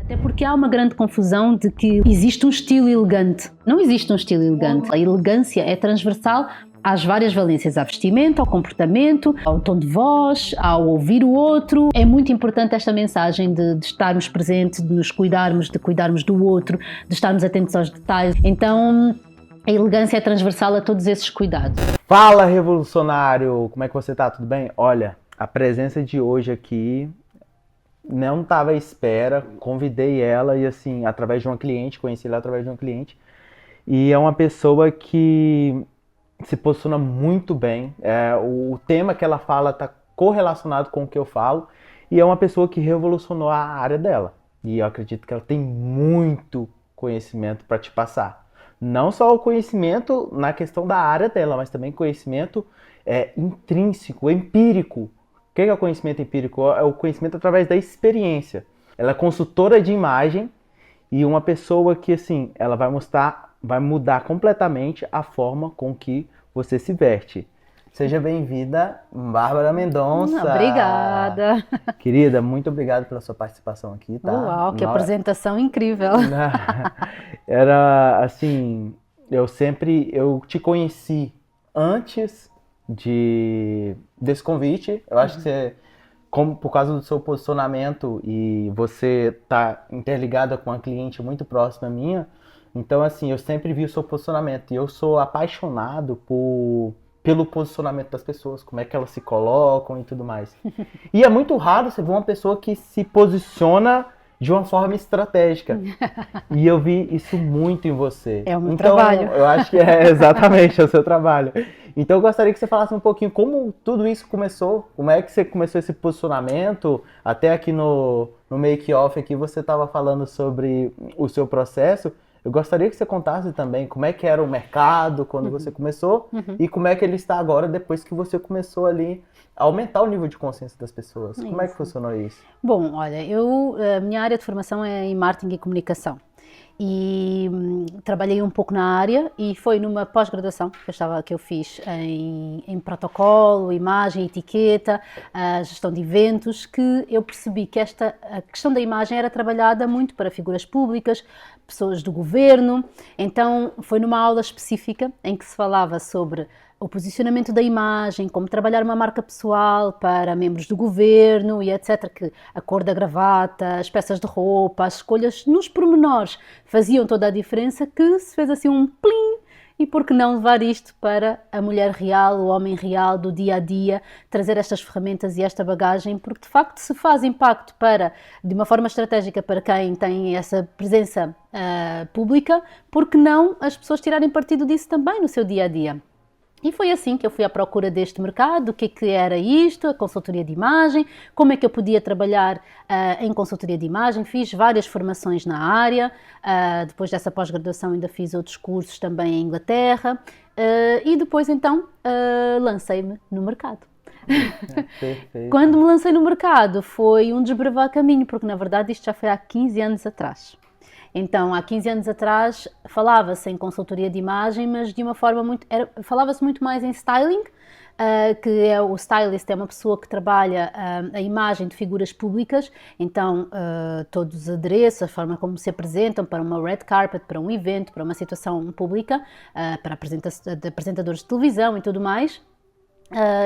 Até porque há uma grande confusão de que existe um estilo elegante. Não existe um estilo elegante. A elegância é transversal às várias valências, à vestimenta, ao comportamento, ao tom de voz, ao ouvir o outro. É muito importante esta mensagem de estarmos presentes, de nos cuidarmos, de cuidarmos do outro, de estarmos atentos aos detalhes. Então, a elegância é transversal a todos esses cuidados. Fala, revolucionário! Como é que você tá? Tudo bem? Olha, a presença de hoje aqui não estava à espera, convidei ela e assim, através de uma cliente, conheci ela através de uma cliente, e é uma pessoa que se posiciona muito bem, o tema que ela fala está correlacionado com o que eu falo, e é uma pessoa que revolucionou a área dela, e eu acredito que ela tem muito conhecimento para te passar. Não só o conhecimento na questão da área dela, mas também conhecimento intrínseco, empírico. O que é o conhecimento empírico? É o conhecimento através da experiência. Ela é consultora de imagem e uma pessoa que, assim, ela vai mudar completamente a forma com que você se veste. Seja bem-vinda, Bárbara Mendonça. Obrigada. Querida, muito obrigado pela sua participação aqui, tá? Uau, que apresentação incrível. Era, assim, eu te conheci antes desse convite. Eu acho que você, como por causa do seu posicionamento e você tá interligada com uma cliente muito próxima minha, então assim, eu sempre vi o seu posicionamento e eu sou apaixonado pelo posicionamento das pessoas, como é que elas se colocam e tudo mais. E é muito raro você ver uma pessoa que se posiciona de uma forma estratégica. E eu vi isso muito em você. É o meu trabalho. Eu acho que é exatamente o seu trabalho. Então eu gostaria que você falasse um pouquinho como tudo isso começou, como é que você começou esse posicionamento, até aqui no make-off aqui você estava falando sobre o seu processo. Eu gostaria que você contasse também como é que era o mercado quando você começou e como é que ele está agora depois que você começou ali a aumentar o nível de consciência das pessoas. Como é que funcionou isso? Bom, olha, a minha área de formação é em marketing e comunicação. E trabalhei um pouco na área e foi numa pós-graduação que eu fiz em protocolo, imagem, etiqueta, gestão de eventos, que eu percebi que a questão da imagem era trabalhada muito para figuras públicas, pessoas do governo. Então foi numa aula específica em que se falava sobre o posicionamento da imagem, como trabalhar uma marca pessoal para membros do governo e etc, que a cor da gravata, as peças de roupa, as escolhas nos pormenores faziam toda a diferença, que se fez assim um plim, e por que não levar isto para a mulher real, o homem real do dia a dia, trazer estas ferramentas e esta bagagem, porque de facto se faz impacto de uma forma estratégica para quem tem essa presença pública, por que não as pessoas tirarem partido disso também no seu dia a dia? E foi assim que eu fui à procura deste mercado, o que era isto, a consultoria de imagem, como é que eu podia trabalhar em consultoria de imagem. Fiz várias formações na área, depois dessa pós-graduação ainda fiz outros cursos também em Inglaterra e depois então lancei-me no mercado. Perfeito. Quando me lancei no mercado foi um desbravar caminho, porque na verdade isto já foi há 15 anos atrás. Então, há 15 anos atrás, falava-se em consultoria de imagem, mas de uma forma falava-se muito mais em styling, que o stylist é uma pessoa que trabalha a imagem de figuras públicas, então todos os adereços, a forma como se apresentam para uma red carpet, para um evento, para uma situação pública, para apresentadores de televisão e tudo mais.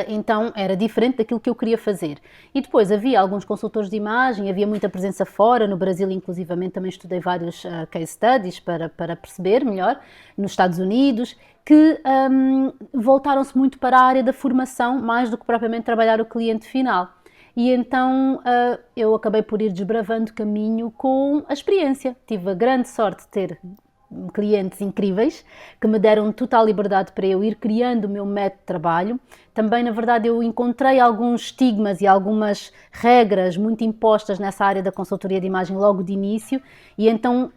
Então era diferente daquilo que eu queria fazer. E depois havia alguns consultores de imagem, havia muita presença fora, no Brasil inclusivamente também estudei vários case studies para perceber melhor, nos Estados Unidos, que voltaram-se muito para a área da formação, mais do que propriamente trabalhar o cliente final. E então eu acabei por ir desbravando caminho com a experiência. Tive a grande sorte de ter clientes incríveis que me deram total liberdade para eu ir criando o meu método de trabalho. Também, na verdade, eu encontrei alguns estigmas e algumas regras muito impostas nessa área da consultoria de imagem logo de início e então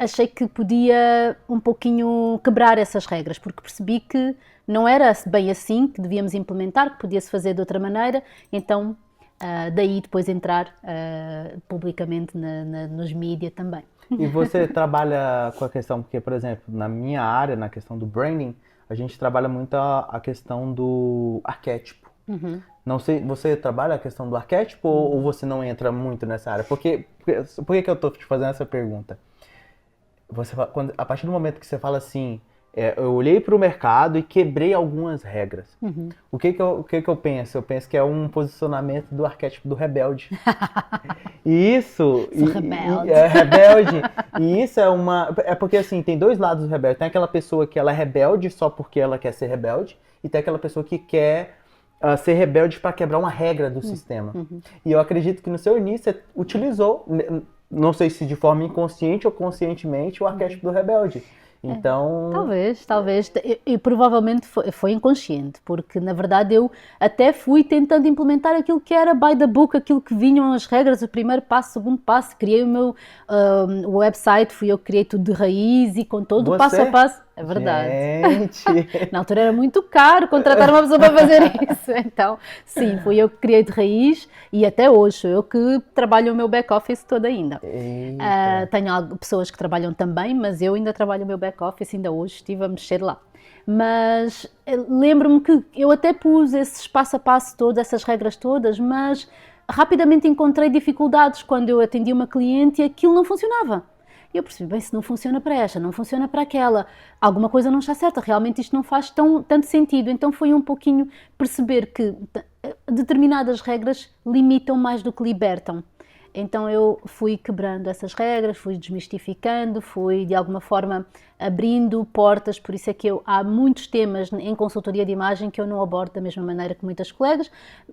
achei que podia um pouquinho quebrar essas regras, porque percebi que não era bem assim, que devíamos implementar, que podia-se fazer de outra maneira, então daí depois entrar publicamente nos mídias também. E você trabalha com a questão, porque, por exemplo, na minha área, na questão do branding, a gente trabalha muito a questão do arquétipo. Não sei, você trabalha a questão do arquétipo ou você não entra muito nessa área? Porque Por que que eu tô te fazendo essa pergunta? A partir do momento que você fala assim, eu olhei para o mercado e quebrei algumas regras. O que que eu penso? Eu penso que é um posicionamento do arquétipo do rebelde. E isso... Sou rebelde. É rebelde. E isso é uma... É porque, assim, tem dois lados do rebelde. Tem aquela pessoa que ela é rebelde só porque ela quer ser rebelde. E tem aquela pessoa que quer ser rebelde para quebrar uma regra do sistema. E eu acredito que no seu início você utilizou, não sei se de forma inconsciente ou conscientemente, o arquétipo do rebelde. Então... Talvez. E provavelmente foi inconsciente, porque na verdade eu até fui tentando implementar aquilo que era by the book, aquilo que vinham as regras, o primeiro passo, o segundo passo, criei o meu website, fui eu que criei tudo de raiz e com todo o passo a passo. É verdade. Gente. Na altura era muito caro contratar uma pessoa para fazer isso. Então, sim, fui eu que criei de raiz e até hoje sou eu que trabalho o meu back-office todo ainda. Tenho pessoas que trabalham também, mas eu ainda trabalho o meu back-office, ainda hoje estive a mexer lá. Mas lembro-me que eu até pus esse passo a passo todo, essas regras todas, mas rapidamente encontrei dificuldades quando eu atendi uma cliente e aquilo não funcionava. E eu percebi, bem, se não funciona para esta, não funciona para aquela, alguma coisa não está certa, realmente isto não faz tanto sentido. Então foi um pouquinho perceber que determinadas regras limitam mais do que libertam. Então eu fui quebrando essas regras, fui desmistificando, fui de alguma forma abrindo portas, por isso é que há muitos temas em consultoria de imagem que eu não abordo da mesma maneira que muitas colegas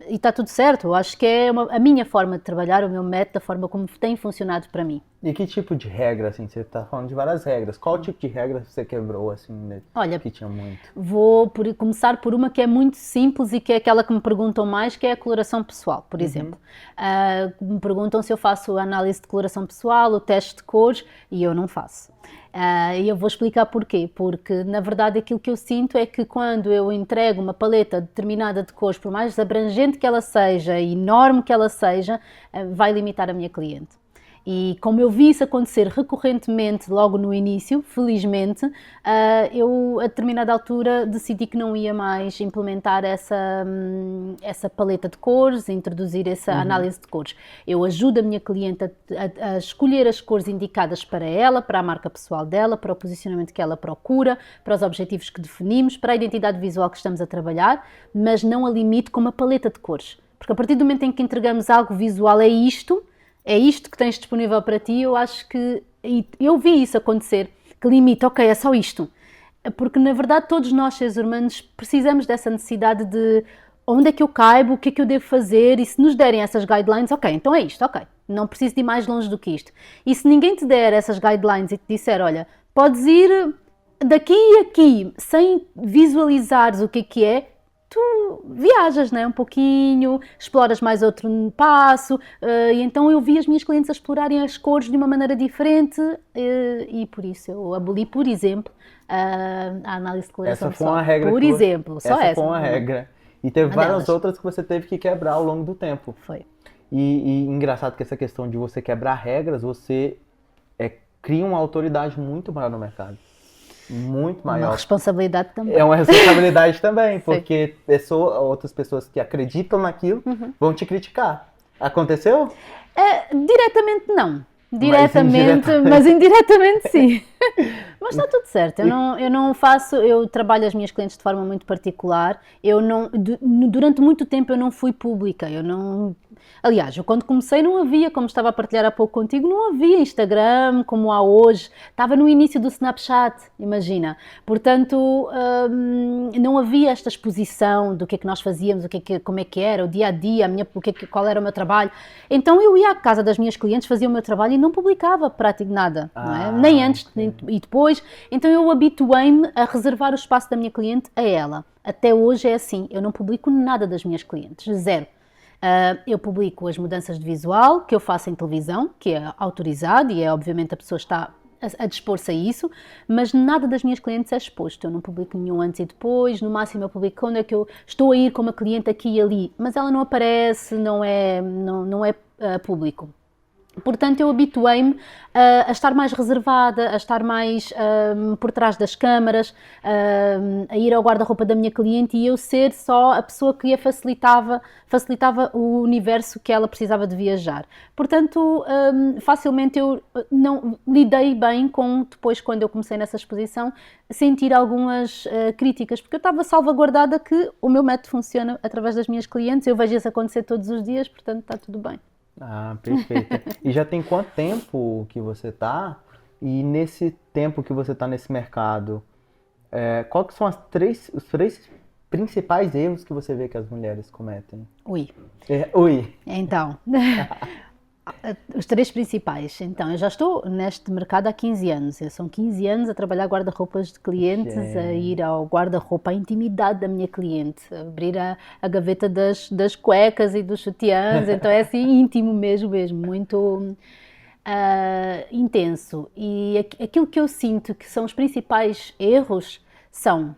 e está tudo certo, eu acho que é a minha forma de trabalhar, o meu método, a forma como tem funcionado para mim. E que tipo de regra, assim, você está falando de várias regras, qual tipo de regra você quebrou, assim, né? Olha, que tinha muito? Vou começar por uma que é muito simples e que é aquela que me perguntam mais, que é a coloração pessoal, por exemplo. Me perguntam se eu faço a análise de coloração pessoal, o teste de cores, e eu não faço. E eu vou explicar porquê, porque na verdade aquilo que eu sinto é que quando eu entrego uma paleta determinada de cores, por mais abrangente que ela seja, enorme que ela seja, vai limitar a minha cliente. E como eu vi isso acontecer recorrentemente logo no início, felizmente, eu a determinada altura decidi que não ia mais implementar essa paleta de cores, introduzir essa análise de cores. Eu ajudo a minha cliente a escolher as cores indicadas para ela, para a marca pessoal dela, para o posicionamento que ela procura, para os objetivos que definimos, para a identidade visual que estamos a trabalhar, mas não a limito com uma paleta de cores. Porque a partir do momento em que entregamos algo visual, é isto que tens disponível para ti, eu acho que, e eu vi isso acontecer, que limita, ok, é só isto. Porque na verdade todos nós, seres humanos, precisamos dessa necessidade de onde é que eu caibo, o que é que eu devo fazer, e se nos derem essas guidelines, ok, então é isto, ok, não preciso de ir mais longe do que isto. E se ninguém te der essas guidelines e te disser, olha, podes ir daqui e aqui, sem visualizares o que é, tu viajas, né? Um pouquinho, exploras mais outro passo, e então eu vi as minhas clientes a explorarem as cores de uma maneira diferente e por isso eu aboli, por exemplo, a análise de coloração pessoal. Essa foi uma regra. Por exemplo, só essa. Essa foi uma regra. E teve várias outras que você teve que quebrar ao longo do tempo. Foi. E engraçado que essa questão de você quebrar regras, você cria uma autoridade muito maior no mercado. Muito maior. Uma responsabilidade também. É uma responsabilidade também, porque outras pessoas que acreditam naquilo vão te criticar. Aconteceu? Diretamente não. Mas indiretamente sim. Mas está tudo certo. Eu não faço, eu trabalho as minhas clientes de forma muito particular. Durante muito tempo eu não fui pública. Aliás, eu quando comecei não havia, como estava a partilhar há pouco contigo, não havia Instagram como há hoje. Estava no início do Snapchat, imagina. Portanto, não havia esta exposição do que é que nós fazíamos, como é que era, o dia a dia, qual era o meu trabalho. Então eu ia à casa das minhas clientes, fazia o meu trabalho e não publicava praticamente nada, não é? Nem antes e depois. Então eu habituei-me a reservar o espaço da minha cliente a ela. Até hoje é assim, eu não publico nada das minhas clientes, zero. Eu publico as mudanças de visual que eu faço em televisão, que é autorizado e obviamente a pessoa está a dispor-se a isso, mas nada das minhas clientes é exposto. Eu não publico nenhum antes e depois, no máximo eu publico quando é que eu estou a ir com uma cliente aqui e ali, mas ela não aparece, não é público. Portanto, eu habituei-me a estar mais reservada, a estar mais por trás das câmaras, a ir ao guarda-roupa da minha cliente e eu ser só a pessoa que a facilitava o universo que ela precisava de viajar. Portanto, facilmente eu não lidei bem com, depois quando eu comecei nessa exposição, sentir algumas críticas, porque eu estava salvaguardada que o meu método funciona através das minhas clientes, eu vejo isso acontecer todos os dias, portanto está tudo bem. Ah, perfeito. E já tem quanto tempo que você tá? E nesse tempo que você tá nesse mercado, qual que são os três principais erros que você vê que as mulheres cometem? Ui. Ui. Então, os três principais. Então, eu já estou neste mercado há 15 anos. São 15 anos a trabalhar guarda-roupas de clientes, a ir ao guarda-roupa, à intimidade da minha cliente, a abrir a gaveta das cuecas e dos sutiãs. Então, é assim íntimo mesmo, muito intenso. E aquilo que eu sinto que são os principais erros são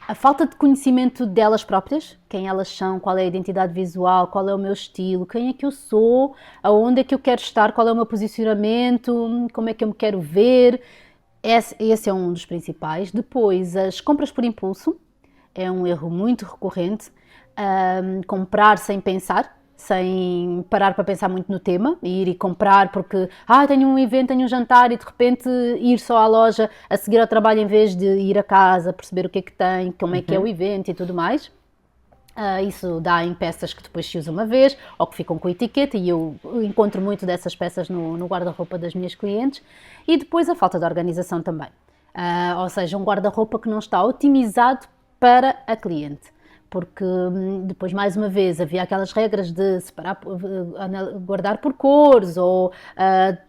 a falta de conhecimento delas próprias, quem elas são, qual é a identidade visual, qual é o meu estilo, quem é que eu sou, aonde é que eu quero estar, qual é o meu posicionamento, como é que eu me quero ver. Esse é um dos principais. Depois, as compras por impulso, é um erro muito recorrente. Comprar sem pensar, sem parar para pensar muito no tema, ir e comprar porque tenho um evento, tenho um jantar e de repente ir só à loja a seguir ao trabalho em vez de ir a casa, perceber o que é que tem, como é que é o evento e tudo mais. Isso dá em peças que depois se usa uma vez ou que ficam com etiqueta e eu encontro muito dessas peças no guarda-roupa das minhas clientes. E depois a falta de organização também, ou seja, um guarda-roupa que não está otimizado para a cliente. Porque depois, mais uma vez, havia aquelas regras de separar, guardar por cores ou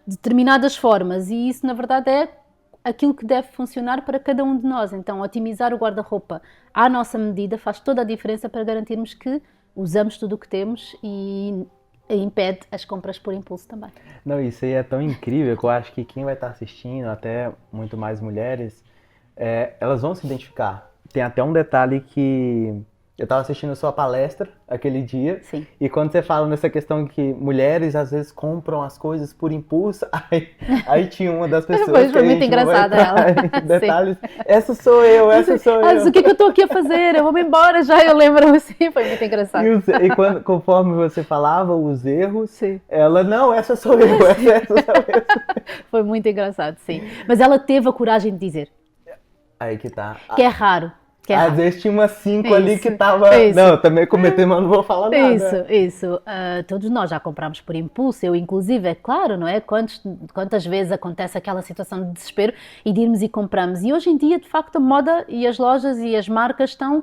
determinadas formas e isso, na verdade, é aquilo que deve funcionar para cada um de nós. Então, otimizar o guarda-roupa à nossa medida faz toda a diferença para garantirmos que usamos tudo o que temos e impede as compras por impulso também. Não, isso aí é tão incrível que eu acho que quem vai estar assistindo, até muito mais mulheres, elas vão se identificar. Tem até um detalhe que eu estava assistindo a sua palestra aquele dia. Sim. E quando você fala nessa questão que mulheres às vezes compram as coisas por impulso, aí tinha uma das pessoas foi muito engraçada ela. Detalhes, essa sou eu. O que eu estou aqui a fazer? Eu vou-me embora já, eu lembro assim, foi muito engraçado. E conforme você falava os erros, sim. Ela, não, essa sou eu, essa sou eu. Foi muito engraçado, sim. Mas ela teve a coragem de dizer. Aí que tá. Que é raro. Às vezes tinha umas 5 ali que tava... Isso. Não, eu também comentei, mas não vou falar nada. Isso. Todos nós já compramos por impulso, eu inclusive, é claro, não é? Quantas vezes acontece aquela situação de desespero e de irmos e compramos. E hoje em dia, de facto, a moda e as lojas e as marcas estão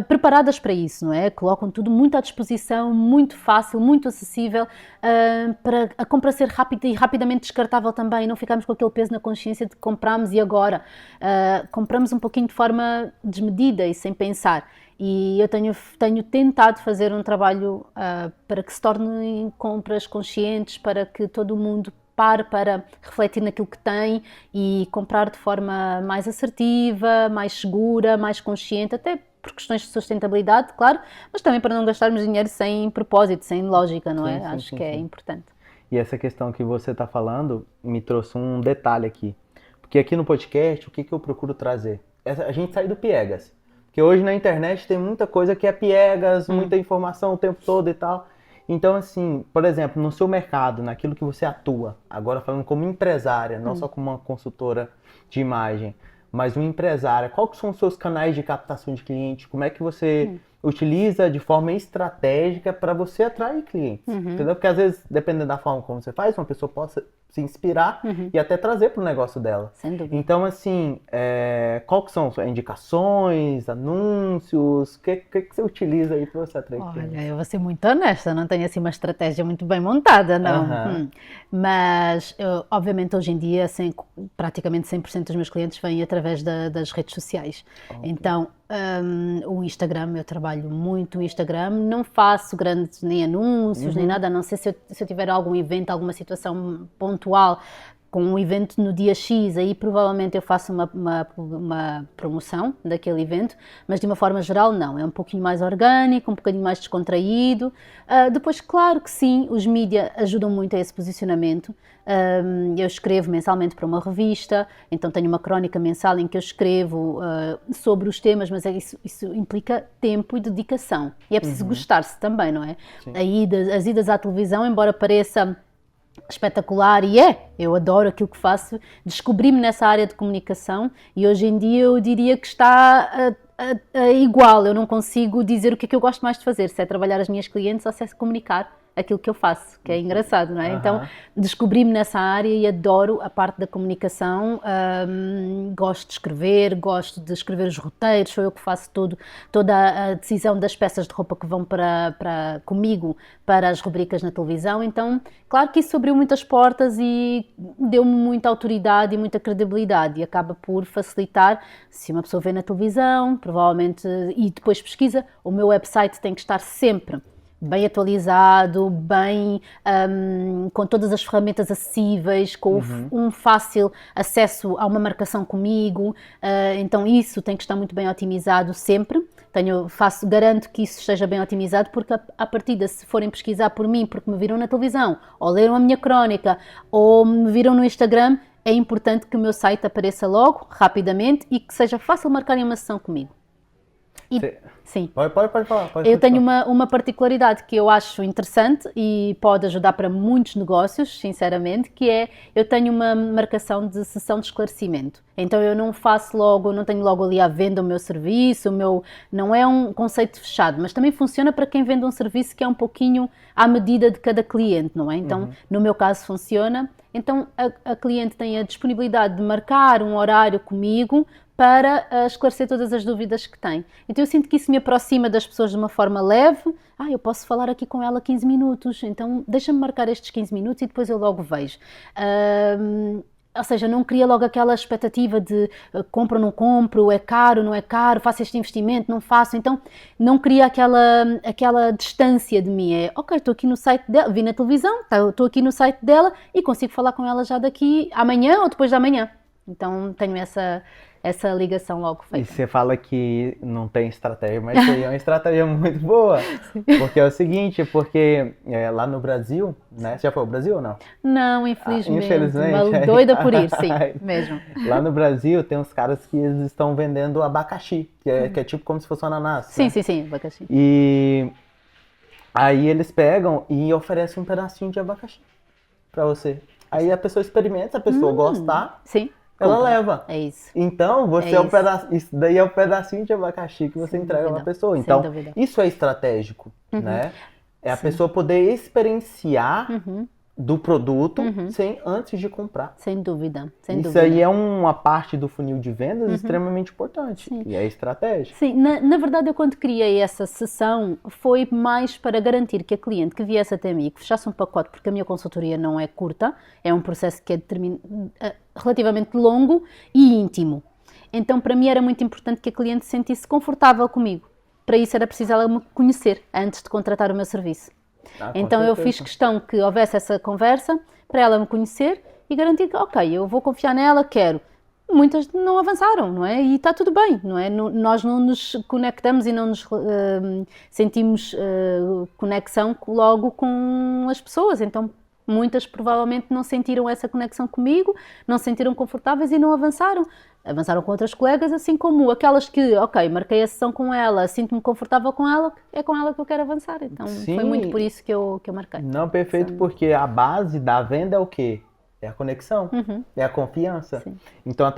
preparadas para isso, não é? Colocam tudo muito à disposição, muito fácil, muito acessível, para a compra ser rápida e rapidamente descartável também, não ficarmos com aquele peso na consciência de que compramos e agora. Compramos um pouquinho de forma desmedida e sem pensar. E eu tenho tentado fazer um trabalho para que se tornem compras conscientes, para que todo o mundo pare para refletir naquilo que tem e comprar de forma mais assertiva, mais segura, mais consciente, até por questões de sustentabilidade, claro, mas também para não gastarmos dinheiro sem propósito, sem lógica, não é? Acho que é importante. E essa questão que você está falando me trouxe um detalhe aqui. Porque aqui no podcast, o que eu procuro trazer? A gente sai do piegas. Porque hoje na internet tem muita coisa que é piegas, muita informação o tempo todo e tal. Então, assim, por exemplo, no seu mercado, naquilo que você atua, agora falando como empresária, não só como uma consultora de imagem, mas uma empresária, quais que são os seus canais de captação de cliente? Como é que você utiliza de forma estratégica para você atrair clientes? Entendeu? Porque às vezes, dependendo da forma como você faz, uma pessoa possa se inspirar e até trazer para o negócio dela. Sem dúvida. Então, assim, quais que são as indicações, anúncios? O que você utiliza aí para você atrair clientes? Olha, eu vou ser muito honesta, não tenho assim uma estratégia muito bem montada, não. Mas, obviamente, hoje em dia, praticamente 100% dos meus clientes vêm através das redes sociais. Okay. Então, o Instagram, eu trabalho muito no Instagram, não faço grandes nem anúncios, nem nada, a não ser se eu tiver algum evento, alguma situação pontual, com um evento no dia X, aí provavelmente eu faço uma promoção daquele evento, mas de uma forma geral não, é um pouquinho mais orgânico, um bocadinho mais descontraído. Depois, claro que sim, os mídia ajudam muito a esse posicionamento. Eu escrevo mensalmente para uma revista, então tenho uma crónica mensal em que eu escrevo sobre os temas, mas isso implica tempo e dedicação. E é preciso gostar-se também, não é? As idas à televisão, embora pareça espetacular, e eu adoro aquilo que faço, descobri-me nessa área de comunicação e hoje em dia eu diria que está igual, eu não consigo dizer o que é que eu gosto mais de fazer, se é trabalhar as minhas clientes ou se é comunicar aquilo que eu faço, que é engraçado, não é? Então, descobri-me nessa área e adoro a parte da comunicação, gosto de escrever os roteiros, sou eu que faço toda a decisão das peças de roupa que vão comigo para as rubricas na televisão, então, claro que isso abriu muitas portas e deu-me muita autoridade e muita credibilidade e acaba por facilitar, se uma pessoa vê na televisão, provavelmente, e depois pesquisa, o meu website tem que estar sempre bem atualizado, com todas as ferramentas acessíveis, com um fácil acesso a uma marcação comigo, então isso tem que estar muito bem otimizado sempre. Garanto que isso esteja bem otimizado, porque à partida, se forem pesquisar por mim, porque me viram na televisão, ou leram a minha crónica, ou me viram no Instagram, é importante que o meu site apareça logo, rapidamente, e que seja fácil marcarem uma sessão comigo. Sim. Pode falar. Eu tenho uma particularidade que eu acho interessante e pode ajudar para muitos negócios, sinceramente, que é, eu tenho uma marcação de sessão de esclarecimento. Então eu não tenho logo ali à venda o meu serviço, não é um conceito fechado, mas também funciona para quem vende um serviço que é um pouquinho à medida de cada cliente, não é? Então, no meu caso funciona. Então a cliente tem a disponibilidade de marcar um horário comigo para esclarecer todas as dúvidas que tem. Então eu sinto que isso me aproxima das pessoas de uma forma leve. Eu posso falar aqui com ela 15 minutos, então deixa-me marcar estes 15 minutos e depois eu logo vejo. Ou seja, não cria logo aquela expectativa de compro ou não compro, é caro, não é caro, faço este investimento, não faço. Então não cria aquela distância de mim. Ok, estou aqui no site dela, vi na televisão, estou aqui no site dela e consigo falar com ela já daqui amanhã ou depois de amanhã. Então tenho essa ligação logo feita. E você fala que não tem estratégia, mas isso aí é uma estratégia muito boa. Porque é o seguinte, lá no Brasil, né? Você já foi ao Brasil ou não? Não, infelizmente. Infelizmente. Doida por ir, sim, mesmo. Lá no Brasil tem uns caras que eles estão vendendo abacaxi, que é tipo como se fosse um ananás. Sim, né? sim, abacaxi. E aí eles pegam e oferecem um pedacinho de abacaxi pra você. Aí a pessoa experimenta, se a pessoa gostar, sim. ela leva. É isso. Então, isso daí é um pedacinho de abacaxi que você entrega a uma pessoa. Então, isso é estratégico, né? É a pessoa poder experienciar do produto antes de comprar. Sem dúvida. Isso aí é uma parte do funil de vendas extremamente importante. Sim. E é estratégia. Sim, na verdade eu quando criei essa sessão foi mais para garantir que a cliente que viesse até mim, que fechasse um pacote, porque a minha consultoria não é curta, é um processo que é relativamente longo e íntimo. Então para mim era muito importante que a cliente se sentisse confortável comigo. Para isso era preciso ela me conhecer antes de contratar o meu serviço. Então eu fiz questão que houvesse essa conversa para ela me conhecer e garantir que, ok, eu vou confiar nela, quero. Muitas não avançaram, não é? E está tudo bem, não é? Nós não nos conectamos e não nos sentimos conexão logo com as pessoas, então muitas provavelmente não sentiram essa conexão comigo, não se sentiram confortáveis e não avançaram. Avançaram com outras colegas, assim como aquelas que, ok, marquei a sessão com ela, sinto-me confortável com ela, é com ela que eu quero avançar. Então foi muito por isso que eu marquei. Não, perfeito, porque a base da venda é o quê? É a conexão, é a confiança. Sim. Então,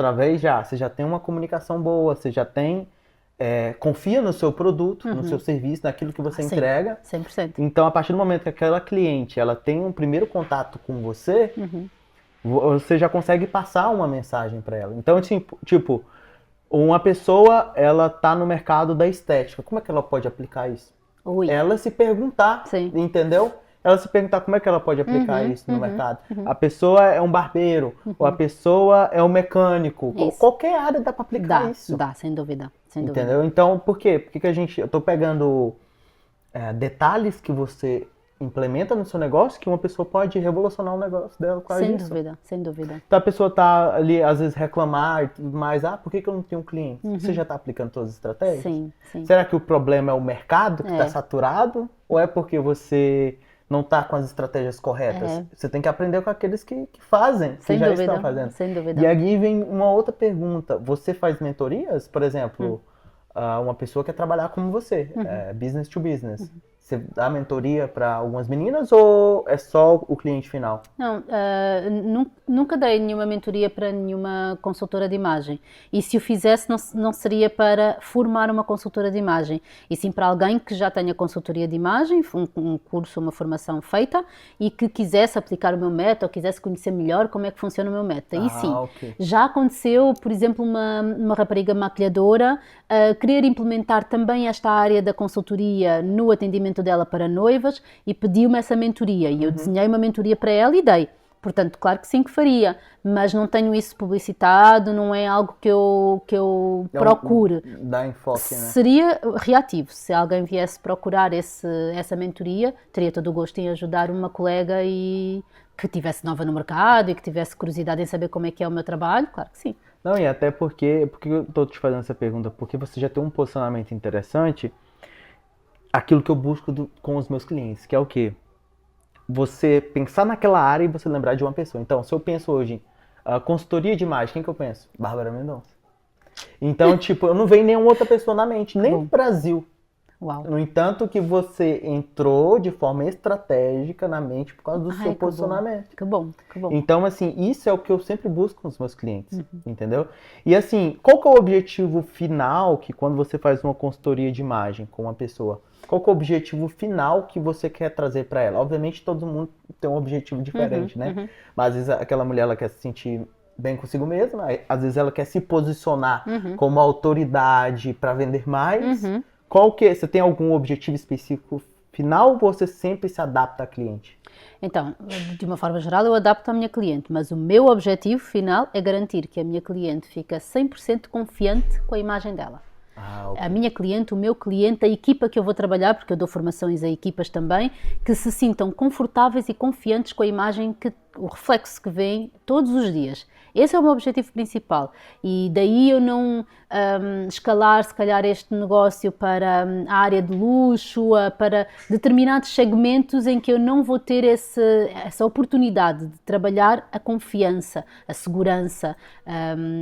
você já tem uma comunicação boa, você já tem, confia no seu produto, no seu serviço, naquilo que você entrega. 100%. Então, a partir do momento que aquela cliente, ela tem um primeiro contato com você, você já consegue passar uma mensagem para ela. Então, assim, tipo, uma pessoa, ela tá no mercado da estética, como é que ela pode aplicar isso? Ela se perguntar, entendeu? Ela se perguntar como é que ela pode aplicar isso no mercado. A pessoa é um barbeiro, ou a pessoa é um mecânico. Qualquer área dá para aplicar isso. Dá, sem dúvida. Entendeu? Então, por quê? Porque eu tô pegando detalhes que você implementa no seu negócio que uma pessoa pode revolucionar o negócio dela com Sem isso. dúvida, sem dúvida. Então a pessoa tá ali, às vezes, reclamar e tudo mais. Por que eu não tenho cliente? Você já tá aplicando todas as estratégias? Sim, sim. Será que o problema é o mercado que tá saturado? Ou é porque você não tá com as estratégias corretas? Você tem que aprender com aqueles que fazem, que já estão fazendo. Sem dúvida. E aí vem uma outra pergunta. Você faz mentorias? Por exemplo, uma pessoa quer trabalhar como você, business to business. Você dá mentoria para algumas meninas ou é só o cliente final? Não, nunca dei nenhuma mentoria para nenhuma consultora de imagem. E se o fizesse, não seria para formar uma consultora de imagem, e sim para alguém que já tenha consultoria de imagem, um curso, uma formação feita, e que quisesse aplicar o meu método, ou quisesse conhecer melhor como é que funciona o meu método. E sim, ok. já aconteceu, por exemplo, uma rapariga maquilhadora querer implementar também esta área da consultoria no atendimento dela para noivas e pediu-me essa mentoria. E eu desenhei uma mentoria para ela e dei. Portanto, claro que sim que faria, mas não tenho isso publicitado, não é algo que eu procure. Dá enfoque, né? Seria reativo. Se alguém viesse procurar essa mentoria, teria todo o gosto em ajudar uma colega e que tivesse nova no mercado e que tivesse curiosidade em saber como é que é o meu trabalho, claro que sim. Não, e até porque eu estou te fazendo essa pergunta? Porque você já tem um posicionamento interessante, aquilo que eu busco com os meus clientes, que é o quê? Você pensar naquela área e você lembrar de uma pessoa. Então, se eu penso hoje em consultoria de imagem, quem que eu penso? Bárbara Mendonça. Então, tipo, eu não vejo nenhuma outra pessoa na mente, nem no Brasil. Uau. No entanto, que você entrou de forma estratégica na mente por causa do seu posicionamento. Que bom, que bom. Então, assim, isso é o que eu sempre busco com os meus clientes, entendeu? E assim, qual que é o objetivo final que quando você faz uma consultoria de imagem com uma pessoa, qual que é o objetivo final que você quer trazer para ela? Obviamente, todo mundo tem um objetivo diferente, né? Mas às vezes aquela mulher, ela quer se sentir bem consigo mesma, às vezes ela quer se posicionar como autoridade para vender mais. Qual que é? Você tem algum objetivo específico final ou você sempre se adapta a cliente? Então, de uma forma geral, eu adapto à minha cliente, mas o meu objetivo final é garantir que a minha cliente fica 100% confiante com a imagem dela. Okay. A minha cliente, o meu cliente, a equipa que eu vou trabalhar, porque eu dou formações a equipas também, que se sintam confortáveis e confiantes com a imagem, o reflexo que vem todos os dias. Esse é o meu objetivo principal e daí eu não escalar, se calhar, este negócio para a área de luxo, para determinados segmentos em que eu não vou ter essa oportunidade de trabalhar a confiança, a segurança,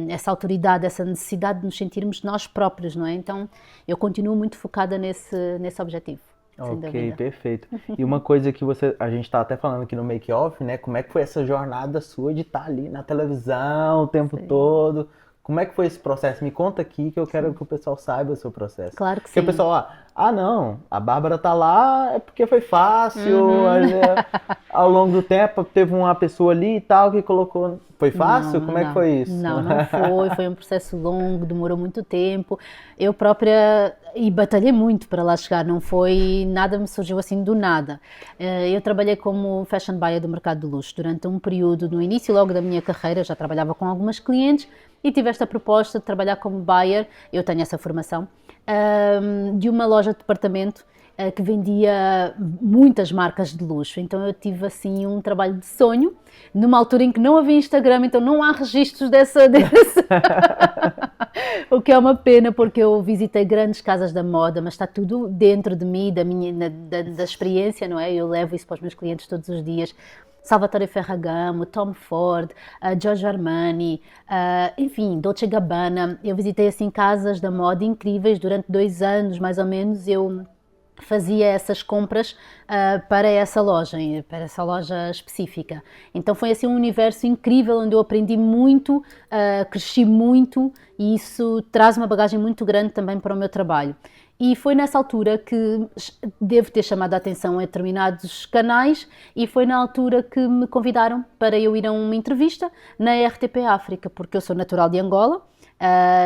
essa autoridade, essa necessidade de nos sentirmos nós próprios, não é? Então, eu continuo muito focada nesse objetivo. Ok, perfeito. E uma coisa que a gente tá até falando aqui no Make Off, né? Como é que foi essa jornada sua de estar ali na televisão o tempo todo? Como é que foi esse processo? Me conta aqui que eu quero que o pessoal saiba o seu processo. Claro que sim. Porque o pessoal, não, a Bárbara tá lá é porque foi fácil, ao longo do tempo teve uma pessoa ali e tal que colocou... Foi fácil? Como é que foi isso? Não foi um processo longo, demorou muito tempo. Eu própria, e batalhei muito para lá chegar, não foi, nada me surgiu assim do nada. Eu trabalhei como fashion buyer do mercado de luxo durante um período, no início logo da minha carreira, já trabalhava com algumas clientes e tive esta proposta de trabalhar como buyer, eu tenho essa formação, de uma loja de departamento que vendia muitas marcas de luxo. Então eu tive assim um trabalho de sonho, numa altura em que não havia Instagram, então não há registros dessa... O que é uma pena, porque eu visitei grandes casas da moda, mas está tudo dentro de mim, da experiência, não é? Eu levo isso para os meus clientes todos os dias. Salvatore Ferragamo, Tom Ford, Giorgio Armani, enfim, Dolce & Gabbana. Eu visitei assim casas da moda incríveis durante 2 anos, mais ou menos. Eu fazia essas compras para essa loja específica. Então foi assim um universo incrível onde eu aprendi muito, cresci muito e isso traz uma bagagem muito grande também para o meu trabalho. E foi nessa altura que devo ter chamado a atenção a determinados canais e foi na altura que me convidaram para eu ir a uma entrevista na RTP África, porque eu sou natural de Angola.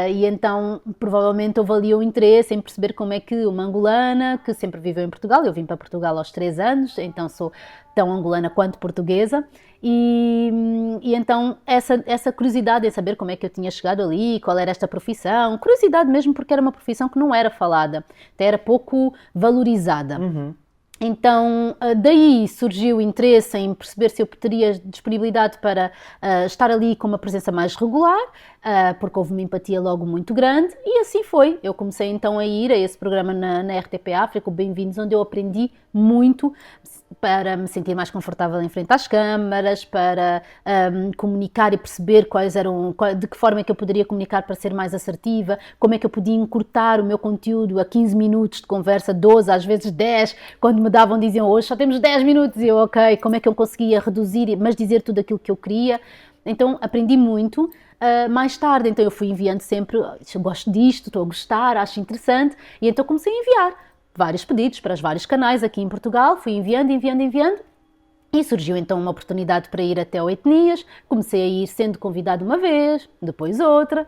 E então provavelmente houve ali o interesse em perceber como é que uma angolana que sempre viveu em Portugal, eu vim para Portugal aos 3 anos, então sou tão angolana quanto portuguesa, e então essa curiosidade em saber como é que eu tinha chegado ali, qual era esta profissão, curiosidade mesmo porque era uma profissão que não era falada, até era pouco valorizada. Então, daí surgiu o interesse em perceber se eu teria disponibilidade para estar ali com uma presença mais regular, porque houve uma empatia logo muito grande, e assim foi. Eu comecei então a ir a esse programa na RTP África, o Bem-vindos, onde eu aprendi muito para me sentir mais confortável em frente às câmaras, para comunicar e perceber de que forma é que eu poderia comunicar para ser mais assertiva, como é que eu podia encurtar o meu conteúdo a 15 minutos de conversa, 12, às vezes 10, quando me davam, diziam hoje só temos 10 minutos, e eu, ok, como é que eu conseguia reduzir, mas dizer tudo aquilo que eu queria. Então aprendi muito. Mais tarde, então eu fui enviando sempre, eu gosto disto, estou a gostar, acho interessante, e então comecei a enviar vários pedidos para os vários canais aqui em Portugal, fui enviando, e surgiu então uma oportunidade para ir até o Etnias. Comecei a ir sendo convidado uma vez, depois outra,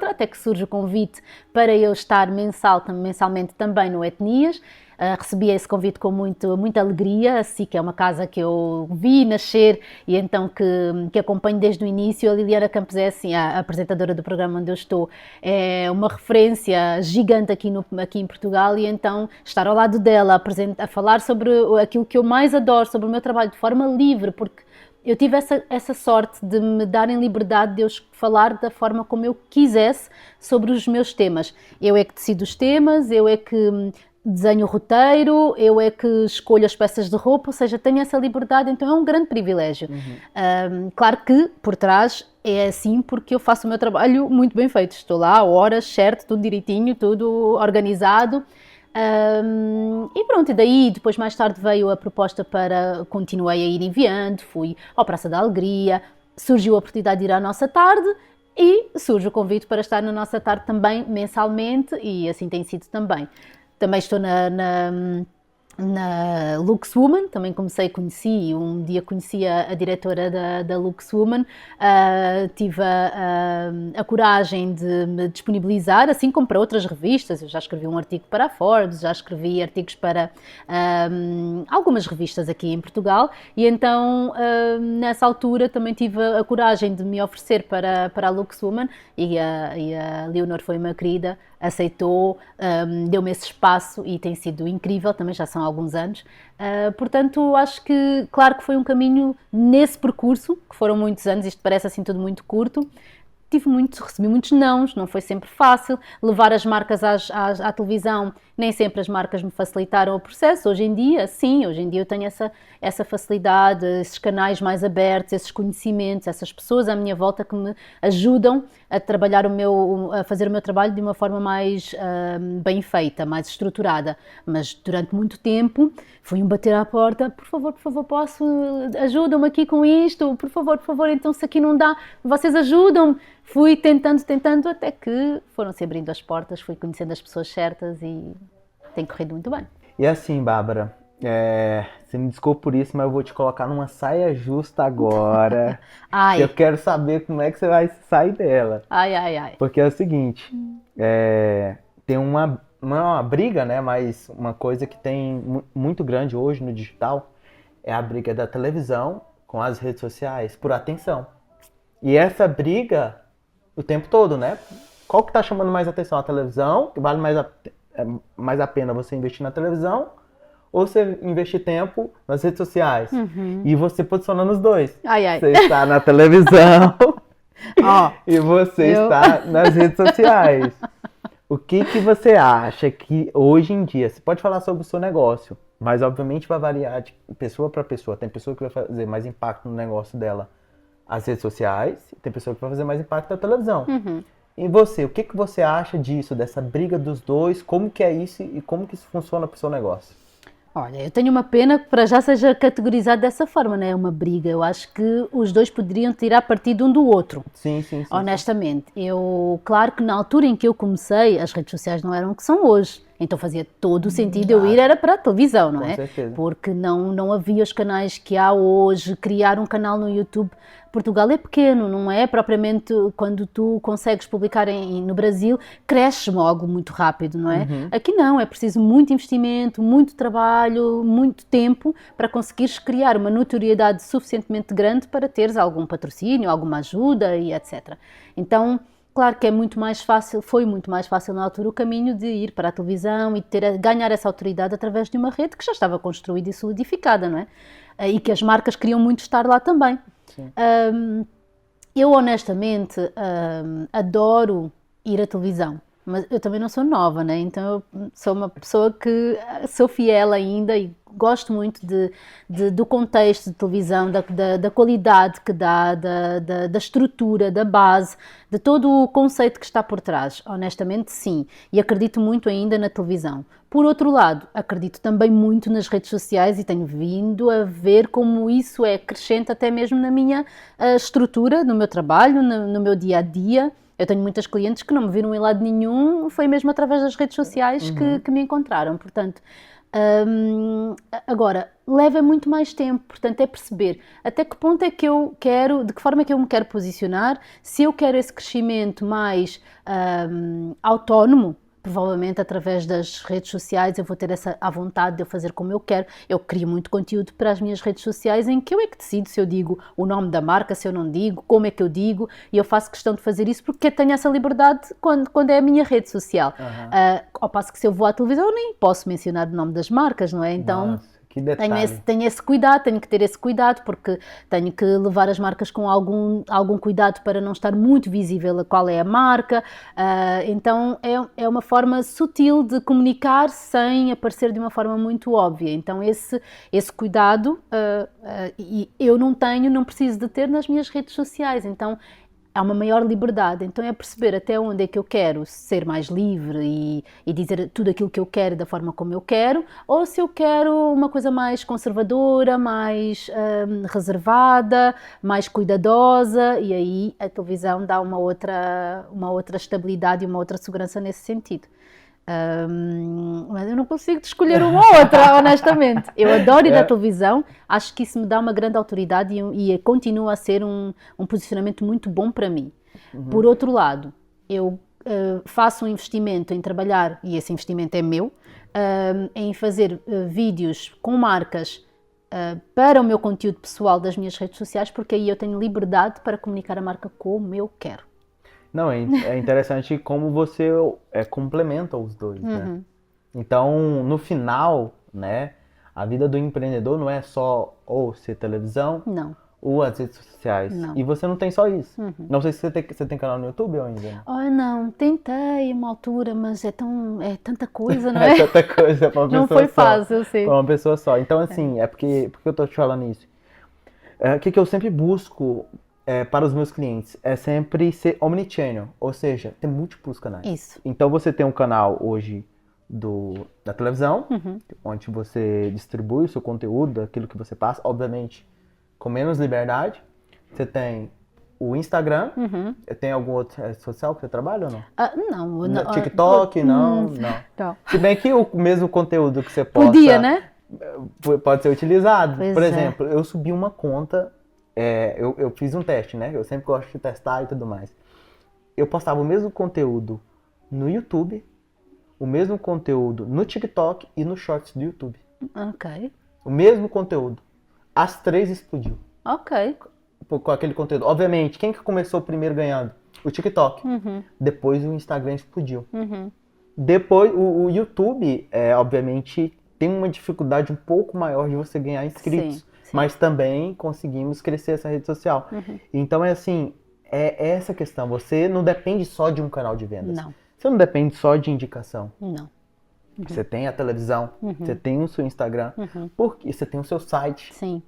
até que surge o convite para eu estar mensalmente também no Etnias. Recebi esse convite com muita alegria, assim, que é uma casa que eu vi nascer e então que acompanho desde o início. A Liliana Campos é assim, a apresentadora do programa onde eu estou, é uma referência gigante aqui em Portugal, e então estar ao lado dela a falar sobre aquilo que eu mais adoro, sobre o meu trabalho de forma livre, porque eu tive essa sorte de me darem liberdade de eu falar da forma como eu quisesse sobre os meus temas. Eu é que decido os temas, eu é que desenho o roteiro, eu é que escolho as peças de roupa, ou seja, tenho essa liberdade, então é um grande privilégio. Claro que por trás é assim porque eu faço o meu trabalho muito bem feito, estou lá, horas, certo, tudo direitinho, tudo organizado. E pronto, e daí depois mais tarde veio a proposta continuei a ir enviando, fui ao Praça da Alegria, surgiu a oportunidade de ir à Nossa Tarde e surge o convite para estar na Nossa Tarde também mensalmente, e assim tem sido também. Também estou na Lux Woman, também um dia conheci a diretora da Lux Woman, tive a coragem de me disponibilizar, assim como para outras revistas. Eu já escrevi um artigo para a Forbes, já escrevi artigos para algumas revistas aqui em Portugal, e então nessa altura também tive a coragem de me oferecer para a Lux Woman, e a Leonor foi uma querida, aceitou, deu-me esse espaço e tem sido incrível, também já são alguns anos. Portanto, acho que, claro que foi um caminho nesse percurso, que foram muitos anos, isto parece assim tudo muito curto. Recebi muitos nãos, não foi sempre fácil. Levar as marcas à televisão, nem sempre as marcas me facilitaram o processo. Hoje em dia, sim, eu tenho essa facilidade, esses canais mais abertos, esses conhecimentos, essas pessoas à minha volta que me ajudam a fazer o meu trabalho de uma forma mais bem feita, mais estruturada. Mas durante muito tempo foi um bater à porta: por favor, ajudam-me aqui com isto, por favor, então se aqui não dá, vocês ajudam-me. Fui tentando, até que foram se abrindo as portas, fui conhecendo as pessoas certas e tem corrido muito bem. E assim, Bárbara, você me desculpa por isso, mas eu vou te colocar numa saia justa agora. Ai. Eu quero saber como é que você vai sair dela. Ai. Porque é o seguinte, tem não é uma briga, né, mas uma coisa que tem muito grande hoje no digital, é a briga da televisão com as redes sociais por atenção. E essa briga o tempo todo, né? Qual que tá chamando mais atenção? A televisão, que vale mais a pena você investir na televisão, ou você investir tempo nas redes sociais? E você posicionando os dois. Você está na televisão e você está nas redes sociais. O que você acha que hoje em dia, você pode falar sobre o seu negócio, mas obviamente vai variar de pessoa para pessoa. Tem pessoa que vai fazer mais impacto no negócio dela as redes sociais, tem pessoa que vai fazer mais impacto na televisão. E você, o que você acha disso, dessa briga dos dois, como que é isso e como que isso funciona para o seu negócio? Olha, eu tenho uma pena que para já seja categorizado dessa forma, não é uma briga. Eu acho que os dois poderiam tirar partido um do outro. Sim. Honestamente, claro que na altura em que eu comecei, as redes sociais não eram o que são hoje. Então fazia todo o sentido eu ir era para a televisão, não é? Com certeza. Porque não havia os canais que há hoje. Criar um canal no YouTube, Portugal é pequeno, não é propriamente quando tu consegues publicar no Brasil, cresce logo muito rápido, não é? Aqui não, é preciso muito investimento, muito trabalho, muito tempo para conseguires criar uma notoriedade suficientemente grande para teres algum patrocínio, alguma ajuda e etc. Então, claro que é muito mais fácil, foi muito mais fácil na altura o caminho de ir para a televisão e ganhar essa autoridade através de uma rede que já estava construída e solidificada, não é? E que as marcas queriam muito estar lá também. Eu honestamente adoro ir à televisão, mas eu também não sou nova, né? Então eu sou uma pessoa que sou fiel ainda e gosto muito do contexto de televisão, da qualidade que dá, da estrutura, da base, de todo o conceito que está por trás. Honestamente, sim. E acredito muito ainda na televisão. Por outro lado, acredito também muito nas redes sociais e tenho vindo a ver como isso é crescente até mesmo na minha estrutura, no meu trabalho, no meu dia-a-dia. Eu tenho muitas clientes que não me viram em lado nenhum, foi mesmo através das redes sociais que me encontraram. Portanto, agora, leva muito mais tempo, portanto é perceber até que ponto é que eu quero, de que forma é que eu me quero posicionar, se eu quero esse crescimento mais autónomo, provavelmente através das redes sociais eu vou ter a vontade de eu fazer como eu quero. Eu crio muito conteúdo para as minhas redes sociais em que eu é que decido se eu digo o nome da marca, se eu não digo, como é que eu digo, e eu faço questão de fazer isso porque tenho essa liberdade quando é a minha rede social. Ao passo que se eu vou à televisão eu nem posso mencionar o nome das marcas, não é? Então... Nossa, que detalhe. Tenho esse cuidado, tenho que ter esse cuidado, porque tenho que levar as marcas com algum cuidado para não estar muito visível a qual é a marca. Então é uma forma sutil de comunicar sem aparecer de uma forma muito óbvia. Então esse cuidado eu não preciso de ter nas minhas redes sociais. Então há uma maior liberdade, então é perceber até onde é que eu quero ser mais livre e dizer tudo aquilo que eu quero da forma como eu quero, ou se eu quero uma coisa mais conservadora, mais reservada, mais cuidadosa, e aí a televisão dá uma outra estabilidade e uma outra segurança nesse sentido. Mas eu não consigo escolher uma ou outra, honestamente. Eu adoro ir à televisão, acho que isso me dá uma grande autoridade e continua a ser um posicionamento muito bom para mim. Por outro lado, eu faço um investimento em trabalhar, e esse investimento é meu, em fazer vídeos com marcas para o meu conteúdo pessoal das minhas redes sociais, porque aí eu tenho liberdade para comunicar a marca como eu quero. Não, é interessante como você complementa os dois, né? Então, no final, né, a vida do empreendedor não é só ou ser televisão, não, ou as redes sociais. Não. E você não tem só isso. Não sei se você tem canal no YouTube ou ainda. Né? Oh, não, tentei uma altura, mas é tanta coisa, não é? É tanta coisa para uma pessoa Não foi só. fácil, eu sei. Para uma pessoa só. Então, assim, porque eu tô te falando isso. O que eu sempre busco para os meus clientes é sempre ser omnichannel, ou seja, ter múltiplos canais. Isso. Então você tem um canal hoje da televisão, onde você distribui o seu conteúdo, aquilo que você passa, obviamente com menos liberdade. Você tem o Instagram, tem algum outro rede social que você trabalha ou não? Não. TikTok, não. Se bem que o mesmo conteúdo que você posta... Podia, né? Pode ser utilizado. Pois Por é. exemplo, eu subi uma conta... eu fiz um teste, né? Eu sempre gosto de testar e tudo mais. Eu postava o mesmo conteúdo no YouTube, o mesmo conteúdo no TikTok e no Shorts do YouTube. Ok. O mesmo conteúdo. As 3 explodiu. Ok. Com aquele conteúdo. Obviamente, quem que começou primeiro ganhando? O TikTok. Depois o Instagram explodiu. Depois o YouTube, obviamente, tem uma dificuldade um pouco maior de você ganhar inscritos. Sim. Mas também conseguimos crescer essa rede social. Então é assim, é essa questão. Você não depende só de um canal de vendas. Não. Você não depende só de indicação. Não. Você tem a televisão, você tem o seu Instagram, porque você tem o seu site. Sim.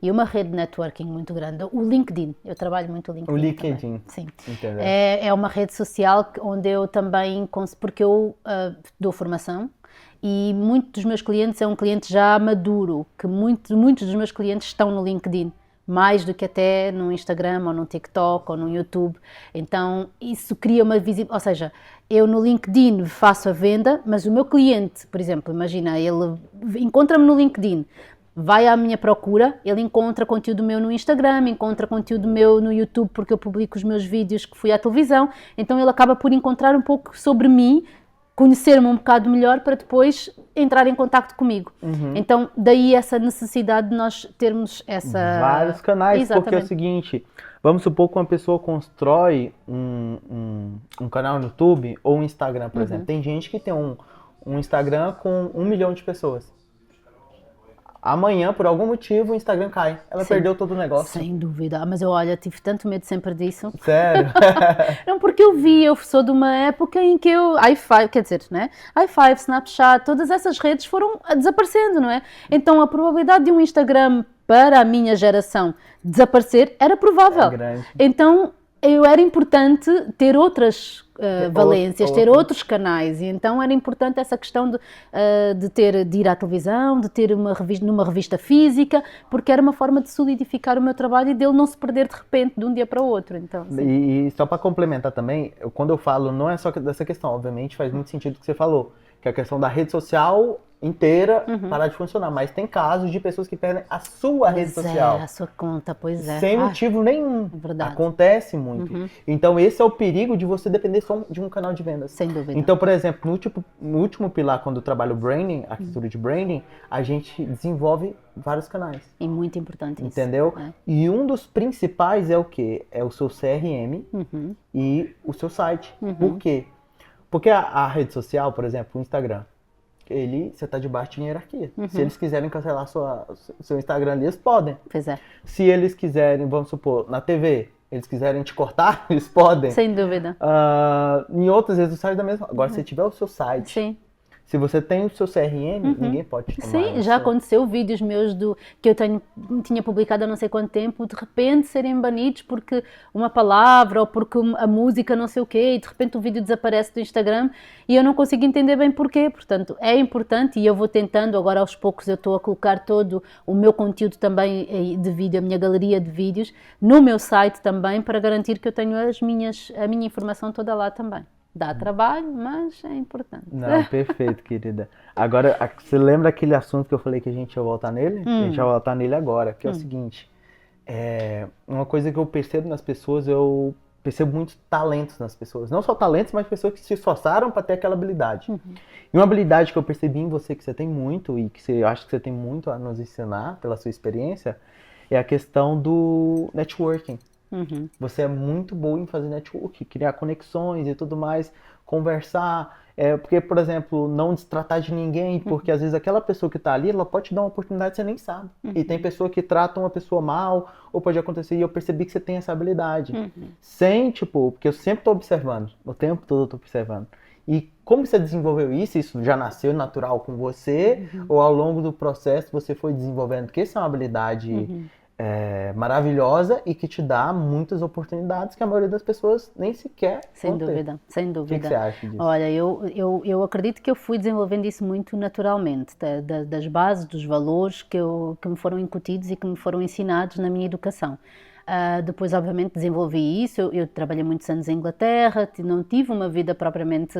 E uma rede de networking muito grande. O LinkedIn. Eu trabalho muito o LinkedIn. O LinkedIn. Também. Sim. Entendeu? É uma rede social onde eu também... Porque eu dou formação. E muitos dos meus clientes é um cliente já maduro, que muitos dos meus clientes estão no LinkedIn, mais do que até no Instagram, ou no TikTok, ou no YouTube. Então, isso cria uma visibilidade, ou seja, eu no LinkedIn faço a venda, mas o meu cliente, por exemplo, imagina, ele encontra-me no LinkedIn, vai à minha procura, ele encontra conteúdo meu no Instagram, encontra conteúdo meu no YouTube, porque eu publico os meus vídeos que fui à televisão, então ele acaba por encontrar um pouco sobre mim, conhecer-me um bocado melhor para depois entrar em contacto comigo. Então, daí essa necessidade de nós termos vários canais, Exatamente. porque é o seguinte, vamos supor que uma pessoa constrói um canal no YouTube ou um Instagram, por exemplo. Tem gente que tem um Instagram com 1 milhão de pessoas. Amanhã, por algum motivo, o Instagram cai. Ela perdeu todo o negócio. Sem dúvida. Mas eu, olha, tive tanto medo sempre disso. Sério? Não, porque eu sou de uma época em que i5, quer dizer, né? i5, Snapchat, todas essas redes foram desaparecendo, não é? Então a probabilidade de um Instagram para a minha geração desaparecer era provável. É grande. Então era importante ter outras valências, ter outros canais, e então era importante essa questão de ir à televisão, de ter numa revista física, porque era uma forma de solidificar o meu trabalho e dele não se perder de repente de um dia para o outro. Então, e só para complementar também, quando eu falo, não é só dessa questão, obviamente faz muito sentido o que você falou, que é a questão da rede social inteira parar de funcionar, mas tem casos de pessoas que perdem a sua rede social. A sua conta, pois é. Sem motivo nenhum. É verdade. Acontece muito. Então esse é o perigo de você depender só de um canal de vendas. Sem dúvida. Então, por exemplo, no último pilar, quando eu trabalho branding, arquitetura de branding, a gente desenvolve vários canais. É muito importante isso. Entendeu? E um dos principais é o quê? É o seu CRM e o seu site. Por quê? Porque a rede social, por exemplo, o Instagram, você está debaixo de hierarquia. Se eles quiserem cancelar seu Instagram ali, eles podem. Pois é. Se eles quiserem, vamos supor, na TV, eles quiserem te cortar, eles podem. Sem dúvida. Em outras redes sociais da mesma. Agora, se tiver o seu site, Sim. se você tem o seu CRM, ninguém pode te tomar. Sim, já aconteceu vídeos meus que eu tinha publicado há não sei quanto tempo, de repente serem banidos porque uma palavra ou porque a música não sei o quê, e de repente o vídeo desaparece do Instagram e eu não consigo entender bem porquê. Portanto, é importante, e eu vou tentando, agora aos poucos eu estou a colocar todo o meu conteúdo também de vídeo, a minha galeria de vídeos, no meu site também, para garantir que eu tenho a minha informação toda lá também. Dá trabalho, mas é importante. Não, perfeito, querida. Agora, você lembra aquele assunto que eu falei que a gente ia voltar nele? A gente vai voltar nele agora, que é o seguinte. Uma coisa que eu percebo nas pessoas, eu percebo muitos talentos nas pessoas. Não só talentos, mas pessoas que se esforçaram para ter aquela habilidade. E uma habilidade que eu percebi em você, que você tem muito, e que eu acho que você tem muito a nos ensinar, pela sua experiência, é a questão do networking. Você é muito boa em fazer network, criar conexões e tudo mais, conversar, porque, por exemplo, não destratar de ninguém, porque às vezes aquela pessoa que está ali, ela pode te dar uma oportunidade que você nem sabe. E tem pessoa que trata uma pessoa mal, ou pode acontecer, e eu percebi que você tem essa habilidade. Sem, porque eu sempre estou observando, o tempo todo eu estou observando. E como você desenvolveu isso? Isso já nasceu natural com você, ou ao longo do processo você foi desenvolvendo? Porque isso é uma habilidade maravilhosa e que te dá muitas oportunidades que a maioria das pessoas nem sequer Sem vão ter. dúvida, sem dúvida. O que você acha disso? Olha, eu acredito que eu fui desenvolvendo isso muito naturalmente, das bases, dos valores que me foram incutidos e que me foram ensinados na minha educação. Depois, obviamente, desenvolvi isso. Eu trabalhei muitos anos em Inglaterra, não tive uma vida propriamente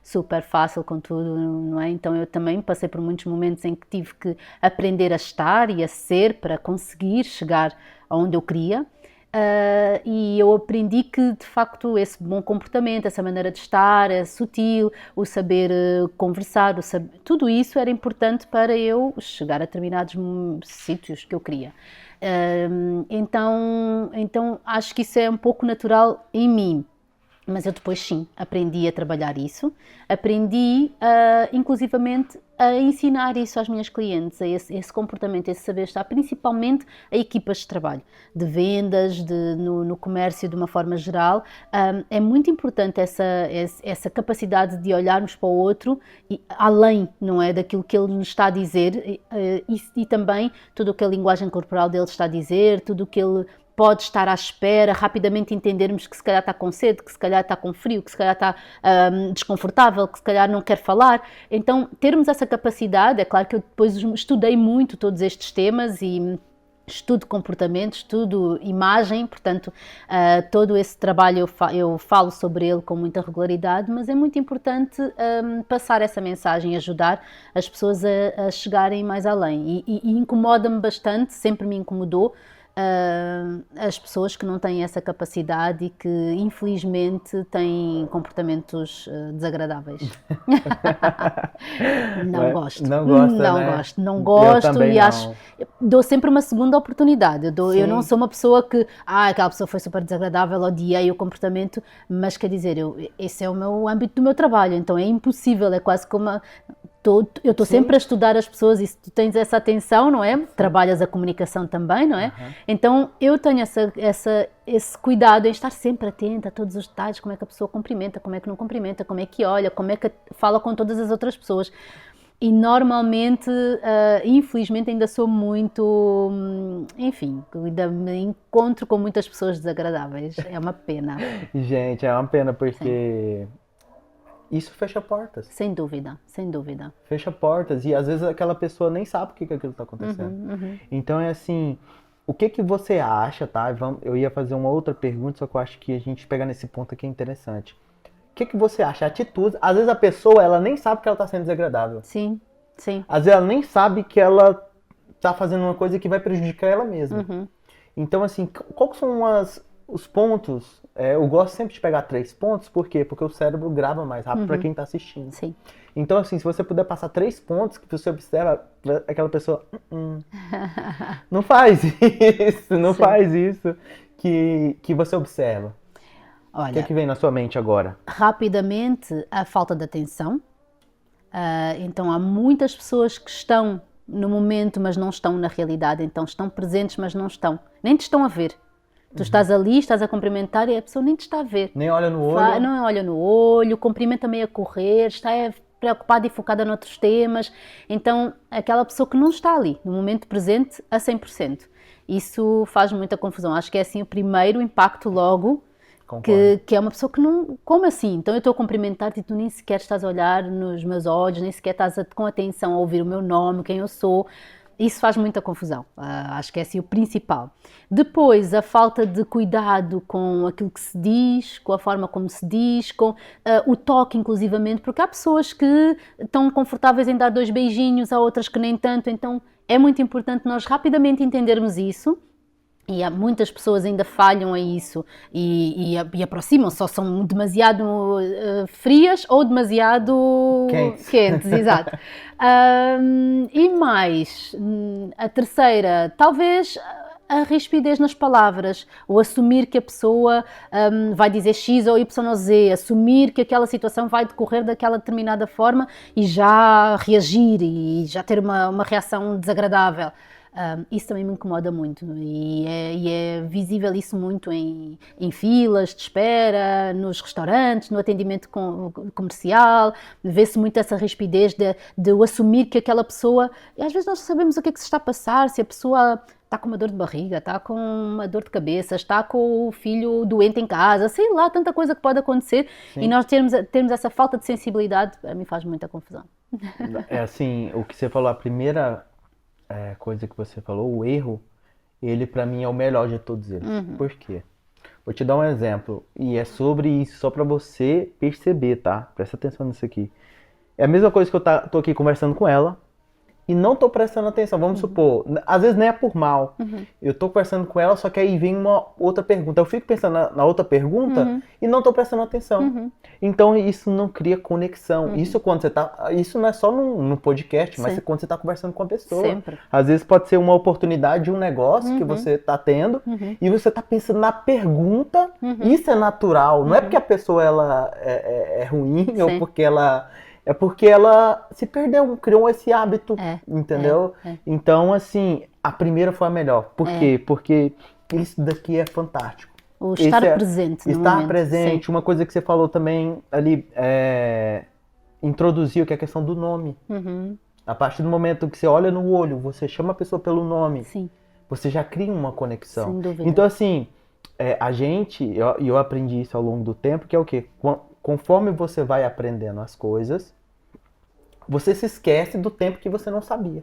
super fácil com tudo, não é? Então eu também passei por muitos momentos em que tive que aprender a estar e a ser para conseguir chegar aonde eu queria. E eu aprendi que, de facto, esse bom comportamento, essa maneira de estar, é sutil, o saber conversar, tudo isso era importante para eu chegar a determinados sítios que eu queria. Então acho que isso é um pouco natural em mim, mas eu depois sim, aprendi a trabalhar isso, aprendi inclusivamente a ensinar isso aos meus clientes, esse comportamento, esse saber estar, principalmente a equipas de trabalho, de vendas, no comércio de uma forma geral. É muito importante essa capacidade de olharmos para o outro e além, não é, daquilo que ele nos está a dizer e também tudo o que a linguagem corporal dele está a dizer, tudo o que ele pode estar à espera, rapidamente entendermos que se calhar está com sede, que se calhar está com frio, que se calhar está desconfortável, que se calhar não quer falar. Então, termos essa capacidade, é claro que eu depois estudei muito todos estes temas e estudo comportamento, estudo imagem, portanto, todo esse trabalho eu falo sobre ele com muita regularidade, mas é muito importante passar essa mensagem, ajudar as pessoas a chegarem mais além. E incomoda-me bastante, sempre me incomodou, as pessoas que não têm essa capacidade e que, infelizmente, têm comportamentos desagradáveis. Não gosto. Não gosta, Não né? gosto. Não Eu gosto também e acho. não. Dou sempre uma segunda oportunidade. Eu não Sim. sou uma pessoa que, aquela pessoa foi super desagradável, odiei o comportamento, mas quer dizer, esse é o meu âmbito do meu trabalho, então é impossível, é quase como eu estou Sim. sempre a estudar as pessoas e se tu tens essa atenção, não é? Trabalhas a comunicação também, não é? Uhum. Então eu tenho esse cuidado em estar sempre atenta a todos os detalhes, como é que a pessoa cumprimenta, como é que não cumprimenta, como é que olha, como é que fala com todas as outras pessoas. E normalmente, infelizmente, ainda sou muito, enfim, ainda me encontro com muitas pessoas desagradáveis. É uma pena. Gente, é uma pena porque isso fecha portas. Sem dúvida, sem dúvida. Fecha portas e às vezes aquela pessoa nem sabe o que aquilo está acontecendo. Então é assim, o que você acha, tá? Eu ia fazer uma outra pergunta, só que eu acho que a gente pega nesse ponto aqui é interessante. O que você acha? Atitude. Às vezes a pessoa, ela nem sabe que ela está sendo desagradável. Sim, sim. Às vezes ela nem sabe que ela está fazendo uma coisa que vai prejudicar ela mesma. Então, assim, quais são os pontos? Eu gosto sempre de pegar 3 pontos, por quê? Porque o cérebro grava mais rápido para quem está assistindo. Sim. Então, assim, se você puder passar 3 pontos que você observa aquela pessoa, não faz isso, não Sim. faz isso que você observa. O Olha, que vem na sua mente agora? rapidamente, a falta de atenção. Então há muitas pessoas que estão no momento, mas não estão na realidade. Então estão presentes, mas não estão. Nem te estão a ver. Tu estás ali, estás a cumprimentar e a pessoa nem te está a ver. Nem olha no olho? Não olha no olho, cumprimenta meio a correr, está preocupada e focada noutros temas. Então, aquela pessoa que não está ali, no momento presente, a 100%. Isso faz muita confusão. Acho que é assim o primeiro impacto logo, que é uma pessoa que não... Como assim? Então eu estou a cumprimentar-te e tu nem sequer estás a olhar nos meus olhos, nem sequer estás com atenção a ouvir o meu nome, quem eu sou. Isso faz muita confusão. Acho que é assim o principal. Depois, a falta de cuidado com aquilo que se diz, com a forma como se diz, com o toque, inclusivamente, porque há pessoas que estão confortáveis em dar 2 beijinhos, há outras que nem tanto. Então, é muito importante nós rapidamente entendermos isso. E há muitas pessoas ainda falham a isso e aproximam-se, ou são demasiado frias ou demasiado quentes, exato. E mais, a terceira, talvez a rispidez nas palavras, ou assumir que a pessoa vai dizer X ou Y ou Z, assumir que aquela situação vai decorrer daquela determinada forma e já reagir e já ter uma reação desagradável. Isso também me incomoda muito e é visível isso muito em filas de espera, nos restaurantes, no atendimento comercial, vê-se muito essa rispidez de assumir que aquela pessoa, e às vezes nós sabemos o que é que se está a passar, se a pessoa está com uma dor de barriga, está com uma dor de cabeça, está com o filho doente em casa, sei lá, tanta coisa que pode acontecer. Sim. E nós termos essa falta de sensibilidade, a mim faz muita confusão. É assim, o que você falou, a primeira coisa que você falou, o erro, ele pra mim é o melhor de todos eles. Por quê? Vou te dar um exemplo, e é sobre isso, só pra você perceber, tá? Presta atenção nisso aqui. É a mesma coisa que eu tô aqui conversando com ela, e não tô prestando atenção, vamos supor, às vezes nem é por mal, eu tô conversando com ela, só que aí vem uma outra pergunta, eu fico pensando na outra pergunta e não tô prestando atenção. Então isso não cria conexão, isso quando você tá, isso não é só no podcast, mas quando você tá conversando com a pessoa. Sempre. Às vezes pode ser uma oportunidade de um negócio que você tá tendo, e você tá pensando na pergunta, isso é natural, não é porque a pessoa ela é ruim, ou porque ela... É porque ela se perdeu, criou esse hábito, entendeu? Então, assim, a primeira foi a melhor. Por quê? Porque isso daqui é fantástico. O estar presente no Estar momento. presente. Sim. Uma coisa que você falou também ali, introduziu, que é a questão do nome. A partir do momento que você olha no olho, você chama a pessoa pelo nome, você já cria uma conexão. Sem dúvida. Então, assim, a gente, eu aprendi isso ao longo do tempo, que é o quê? Conforme você vai aprendendo as coisas, você se esquece do tempo que você não sabia.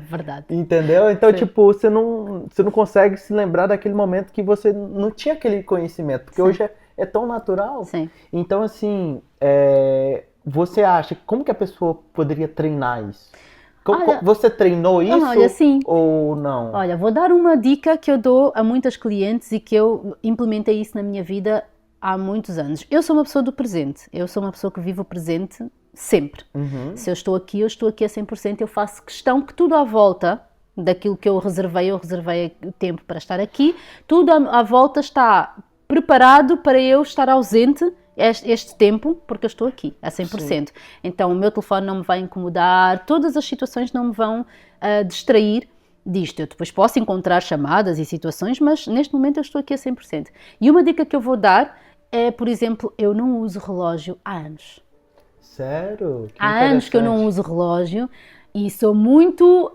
Verdade. Entendeu? Então, tipo, você não consegue se lembrar daquele momento que você não tinha aquele conhecimento, porque hoje é tão natural. Sim. Então, assim, você acha, como que a pessoa poderia treinar isso? Olha, Você treinou isso olha, sim. ou não? Olha, vou dar uma dica que eu dou a muitas clientes e que eu implementei isso na minha vida há muitos anos. Eu sou uma pessoa do presente. Eu sou uma pessoa que vive o presente sempre. Se eu estou aqui a 100%. Eu faço questão que tudo à volta daquilo que eu reservei o tempo para estar aqui, tudo à volta está preparado para eu estar ausente este tempo, porque eu estou aqui a 100%. Sim. Então o meu telefone não me vai incomodar, todas as situações não me vão distrair disto. Eu depois posso encontrar chamadas e situações, mas neste momento eu estou aqui a 100%. E uma dica que eu vou dar é, por exemplo, eu não uso relógio há anos. Sério? Há anos que eu não uso relógio e sou muito,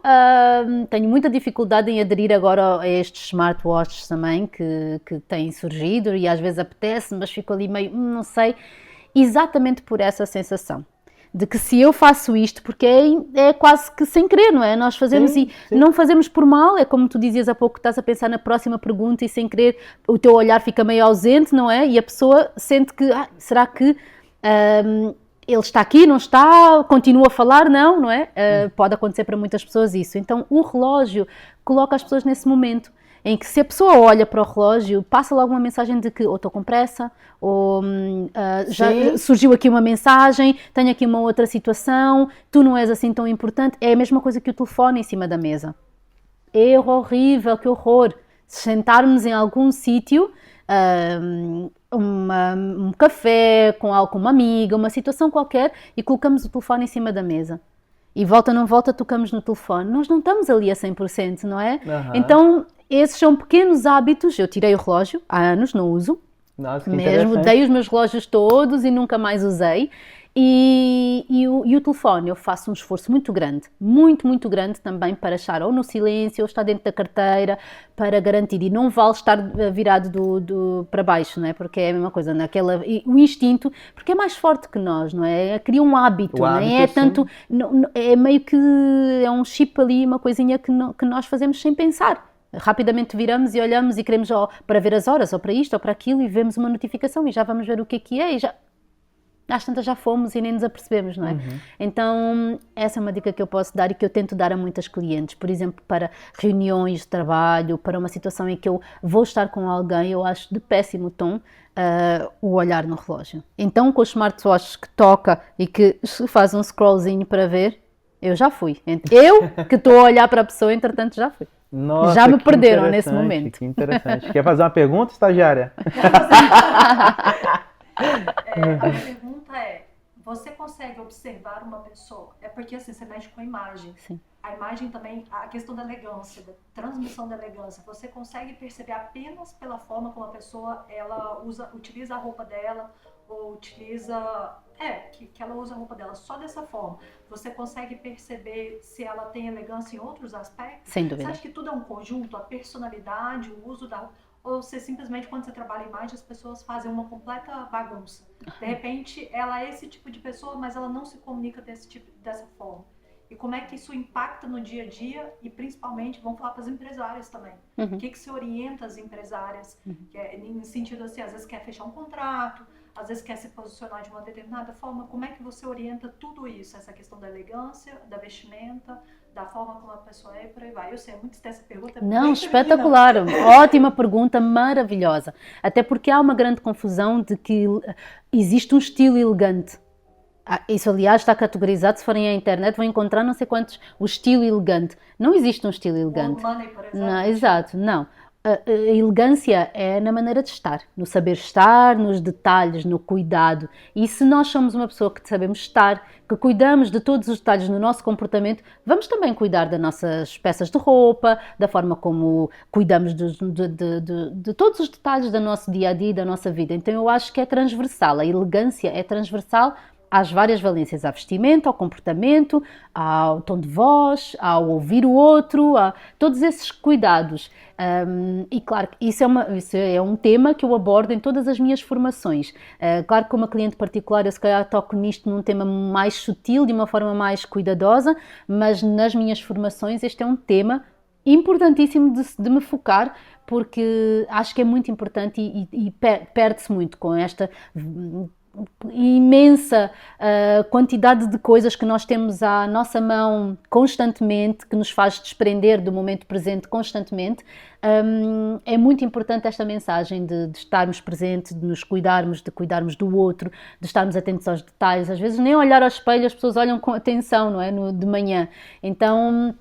tenho muita dificuldade em aderir agora a estes smartwatches também que têm surgido e às vezes apetece, mas fico ali meio, não sei, exatamente por essa sensação. De que se eu faço isto, porque é quase que sem querer, não é? Nós fazemos sim. Não fazemos por mal, é como tu dizias há pouco, que estás a pensar na próxima pergunta e sem querer o teu olhar fica meio ausente, não é? E a pessoa sente que, será que ele está aqui, não está, continua a falar, não é? Pode acontecer para muitas pessoas isso. Então o relógio coloca as pessoas nesse momento em que se a pessoa olha para o relógio, passa logo uma mensagem de que ou estou com pressa, ou já surgiu aqui uma mensagem, tenho aqui uma outra situação, tu não és assim tão importante. É a mesma coisa que o telefone em cima da mesa. Erro horrível, que horror. Sentarmos em algum sítio, um café com uma amiga, uma situação qualquer e colocamos o telefone em cima da mesa. E volta não volta, tocamos no telefone. Nós não estamos ali a 100%, não é? Então, esses são pequenos hábitos. Eu tirei o relógio, há anos, não uso. Nossa, que mesmo, dei os meus relógios todos e nunca mais usei. E o telefone, eu faço um esforço muito grande, muito grande também para estar ou no silêncio ou estar dentro da carteira para garantir. E não vale estar virado para baixo, não é? Porque é a mesma coisa, o instinto, porque é mais forte que nós, não é? Cria um hábito, não é? Tanto, é meio que é um chip ali, uma coisinha que nós fazemos sem pensar. Rapidamente viramos e olhamos e queremos para ver as horas, ou para isto, ou para aquilo, e vemos uma notificação e já vamos ver o que é e já... Às tantas já fomos e nem nos apercebemos, não é? Então, essa é uma dica que eu posso dar e que eu tento dar a muitas clientes. Por exemplo, para reuniões de trabalho, para uma situação em que eu vou estar com alguém, eu acho de péssimo tom o olhar no relógio. Então, com os smartwatches que toca e que faz um scrollzinho para ver, eu já fui. Eu, que estou a olhar para a pessoa, entretanto, já fui. Nossa, já me perderam nesse momento. Que interessante. Quer fazer uma pergunta, estagiária? A pergunta é, você consegue observar uma pessoa? É porque assim, você mexe com a imagem. Sim. A imagem também, a questão da elegância, da transmissão da elegância, você consegue perceber apenas pela forma como a pessoa utiliza a roupa dela, ou utiliza... que ela usa a roupa dela só dessa forma. Você consegue perceber se ela tem elegância em outros aspectos? Sem dúvida. Você acha que tudo é um conjunto? A personalidade, o uso da... Ou você simplesmente, quando você trabalha a imagem, as pessoas fazem uma completa bagunça. De repente, ela é esse tipo de pessoa, mas ela não se comunica dessa forma. E como é que isso impacta no dia a dia e, principalmente, vamos falar para as empresárias também. O que se orienta as empresárias? Que é, no sentido assim, às vezes quer fechar um contrato, às vezes quer se posicionar de uma determinada forma. Como é que você orienta tudo isso? Essa questão da elegância, da vestimenta, da forma como a pessoa é e por aí vai. Eu sei, muito dessa pergunta. Não, espetacular. Ótima pergunta, maravilhosa. Até porque há uma grande confusão de que existe um estilo elegante. Isso, aliás, está categorizado. Se forem à internet, vão encontrar não sei quantos. O estilo elegante. Não existe um estilo elegante. Money, por exemplo. Não, exato, não. A elegância é na maneira de estar, no saber estar, nos detalhes, no cuidado. E se nós somos uma pessoa que sabemos estar, que cuidamos de todos os detalhes no nosso comportamento, vamos também cuidar das nossas peças de roupa, da forma como cuidamos de todos os detalhes do nosso dia-a-dia e da nossa vida. Então eu acho que é transversal, a elegância é transversal às várias valências, ao vestimento, ao comportamento, ao tom de voz, ao ouvir o outro, a todos esses cuidados. E claro, isso é um tema que eu abordo em todas as minhas formações. Claro que como cliente particular eu se calhar toco nisto num tema mais sutil, de uma forma mais cuidadosa, mas nas minhas formações este é um tema importantíssimo de me focar, porque acho que é muito importante e perde-se muito com imensa quantidade de coisas que nós temos à nossa mão constantemente, que nos faz desprender do momento presente constantemente. É muito importante esta mensagem de estarmos presentes, de nos cuidarmos, de cuidarmos do outro, de estarmos atentos aos detalhes. Às vezes nem olhar ao espelho as pessoas olham com atenção, não é? De manhã. Então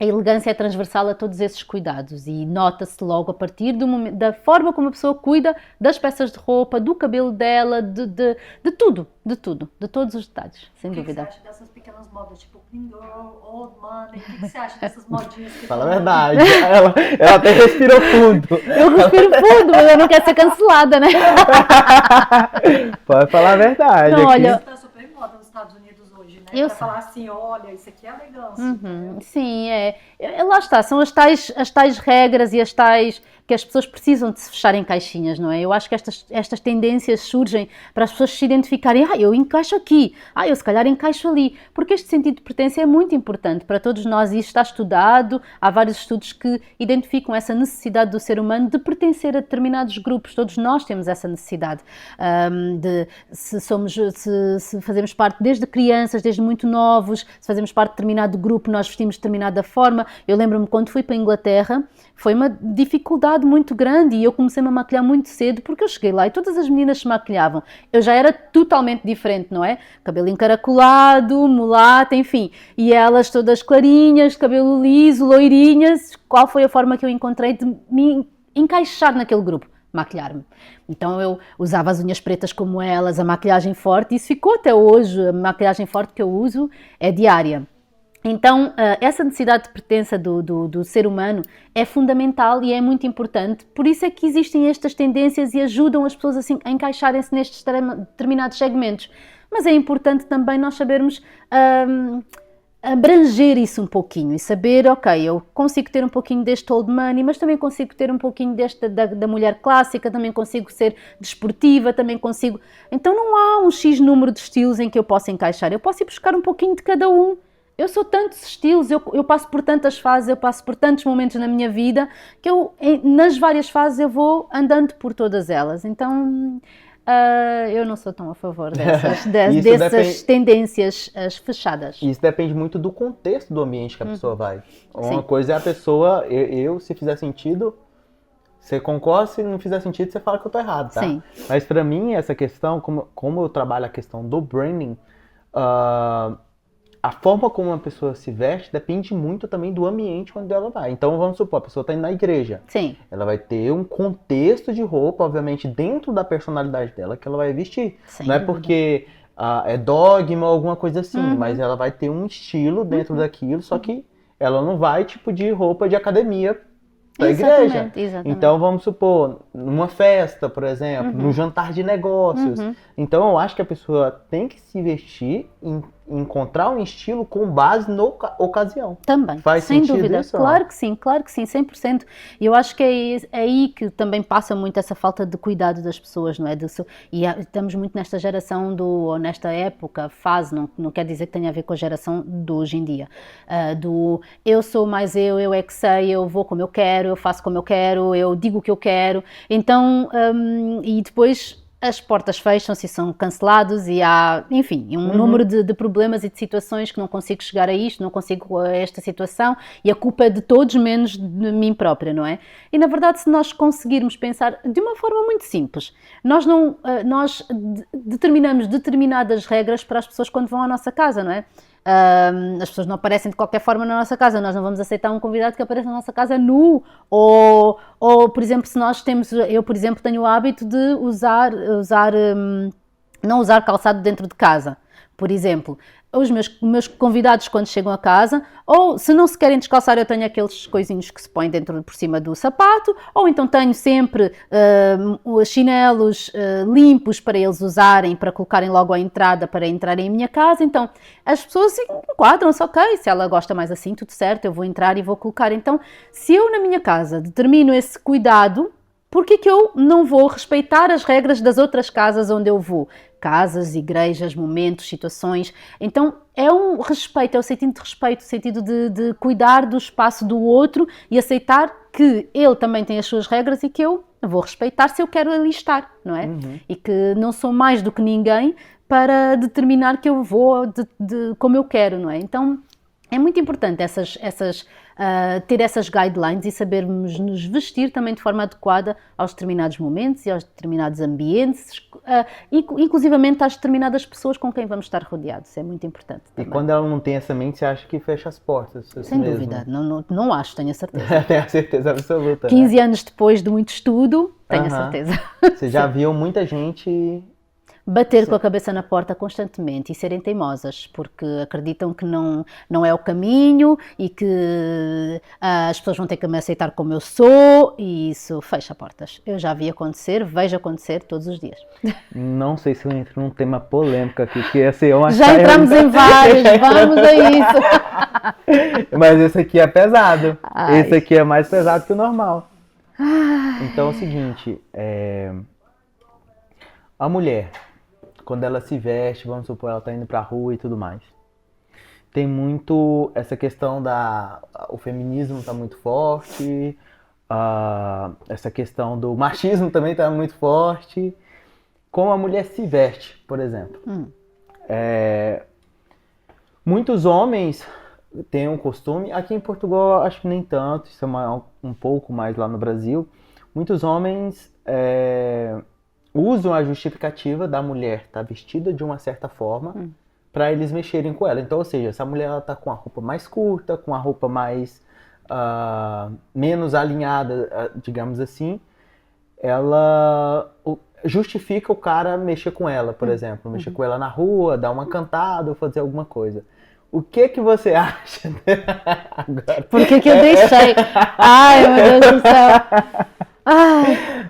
a elegância é transversal a todos esses cuidados e nota-se logo a partir do momento, da forma como a pessoa cuida das peças de roupa, do cabelo dela, de tudo, de todos os detalhes, sem dúvida. O que você acha dessas pequenas modas, tipo Clean Girl, Old Money? O que você acha dessas modinhas? Fala a verdade, ela até respirou fundo. Eu respiro fundo, mas eu não quero ser cancelada, né? Pode falar a verdade. Não, aqui. olha, Isso tá super em moda nos Estados Unidos hoje, né? Eu Pra sei. falar assim, olha, isso aqui é elegância. Sim, lá está, são as tais regras e as tais que as pessoas precisam de se fechar em caixinhas, não é? Eu acho que estas tendências surgem para as pessoas se identificarem, eu encaixo aqui, eu se calhar encaixo ali, porque este sentido de pertença é muito importante para todos nós e isto está estudado, há vários estudos que identificam essa necessidade do ser humano de pertencer a determinados grupos, todos nós temos essa necessidade, se fazemos parte desde crianças, desde muito novos, se fazemos parte de determinado grupo, nós vestimos de determinada forma. Eu lembro-me quando fui para a Inglaterra, foi uma dificuldade muito grande e eu comecei-me a maquilhar muito cedo porque eu cheguei lá e todas as meninas se maquilhavam. Eu já era totalmente diferente, não é? Cabelo encaracolado, mulata, enfim. E elas todas clarinhas, cabelo liso, loirinhas. Qual foi a forma que eu encontrei de me encaixar naquele grupo? Maquilhar-me. Então eu usava as unhas pretas como elas, a maquilhagem forte, isso ficou até hoje. A maquilhagem forte que eu uso é diária. Então, essa necessidade de pertença do ser humano é fundamental e é muito importante. Por isso é que existem estas tendências e ajudam as pessoas assim, a encaixarem-se nestes determinados segmentos. Mas é importante também nós sabermos abranger isso um pouquinho e saber, ok, eu consigo ter um pouquinho deste old money, mas também consigo ter um pouquinho da mulher clássica, também consigo ser desportiva, também consigo... Então não há um X número de estilos em que eu possa encaixar. Eu posso ir buscar um pouquinho de cada um. Eu sou tantos estilos, eu passo por tantas fases, eu passo por tantos momentos na minha vida, que nas várias fases eu vou andando por todas elas. Então, eu não sou tão a favor dessas tendências fechadas. Isso depende muito do contexto do ambiente que a pessoa vai. Uma Sim. coisa é a pessoa, se fizer sentido, você concorda, se não fizer sentido, você fala que eu tô errado, tá? Sim. Mas pra mim, essa questão, como eu trabalho a questão do branding, a forma como uma pessoa se veste depende muito também do ambiente onde ela vai. Então, vamos supor, a pessoa está indo na igreja. Sim. Ela vai ter um contexto de roupa, obviamente, dentro da personalidade dela, que ela vai vestir. Sem não é dúvida. porque é dogma ou alguma coisa assim, mas ela vai ter um estilo dentro daquilo, só que ela não vai, tipo, de roupa de academia pra igreja. Exatamente. Então, vamos supor, numa festa, por exemplo, num jantar de negócios. Então, eu acho que a pessoa tem que se vestir encontrar um estilo com base na ocasião. Também, Faz sem sentido dúvida. isso? Claro que sim, 100%. E eu acho que é aí que também passa muito essa falta de cuidado das pessoas, não é? E estamos muito nesta geração, ou nesta época, fase, não quer dizer que tenha a ver com a geração de hoje em dia, eu sou mais eu é que sei, eu vou como eu quero, eu faço como eu quero, eu digo o que eu quero. Então, e depois as portas fecham-se e são cancelados e há, enfim, um número de problemas e de situações que não consigo chegar a isto, não consigo a esta situação e a culpa é de todos menos de mim própria, não é? E na verdade, se nós conseguirmos pensar de uma forma muito simples, nós determinamos determinadas regras para as pessoas quando vão à nossa casa, não é? As pessoas não aparecem de qualquer forma na nossa casa, nós não vamos aceitar um convidado que apareça na nossa casa nu, ou por exemplo, se nós eu por exemplo tenho o hábito de não usar calçado dentro de casa, por exemplo. Os meus convidados quando chegam a casa, ou se não se querem descalçar, eu tenho aqueles coisinhos que se põem por cima do sapato, ou então tenho sempre os chinelos limpos para eles usarem, para colocarem logo à entrada, para entrarem em minha casa. Então as pessoas enquadram-se, ok, se ela gosta mais assim, tudo certo, eu vou entrar e vou colocar. Então, se eu na minha casa determino esse cuidado, por que eu não vou respeitar as regras das outras casas onde eu vou? Casas, igrejas, momentos, situações. Então é um respeito, é o sentido de respeito, o sentido de cuidar do espaço do outro e aceitar que ele também tem as suas regras e que eu eu vou respeitar se eu quero ali estar, não é? E que não sou mais do que ninguém para determinar que eu vou como eu quero, não é? Então, é muito importante ter essas guidelines e sabermos nos vestir também de forma adequada aos determinados momentos e aos determinados ambientes, inclusivamente às determinadas pessoas com quem vamos estar rodeados. É muito importante também. E quando ela não tem essa mente, você acha que fecha as portas? Sem dúvida, não acho, tenho a certeza. Tenho a certeza absoluta. 15 anos depois de muito estudo, tenho a certeza. Você já viu muita gente bater com a cabeça na porta constantemente e serem teimosas, porque acreditam que não é o caminho e que as pessoas vão ter que me aceitar como eu sou, e isso fecha portas. Eu já vi acontecer, vejo acontecer todos os dias. Não sei se eu entro num tema polêmico aqui, que ia ser uma Já entramos em vários, vamos a isso. Mas esse aqui é pesado. Esse aqui é mais pesado que o normal. Então é o seguinte, a mulher, quando ela se veste, vamos supor, ela tá indo pra rua e tudo mais. Tem muito essa questão o feminismo tá muito forte, essa questão do machismo também tá muito forte. Como a mulher se veste, por exemplo. Muitos homens têm um costume, aqui em Portugal acho que nem tanto, isso é um pouco mais lá no Brasil. Muitos homens usam a justificativa da mulher estar vestida de uma certa forma para eles mexerem com ela. Então, ou seja, se a mulher está com a roupa mais curta, com a roupa mais menos alinhada, digamos assim, ela justifica o cara mexer com ela, por exemplo. Mexer com ela na rua, dar uma cantada ou fazer alguma coisa. O que você acha? Agora? Por que eu deixei? Ai, meu Deus do céu.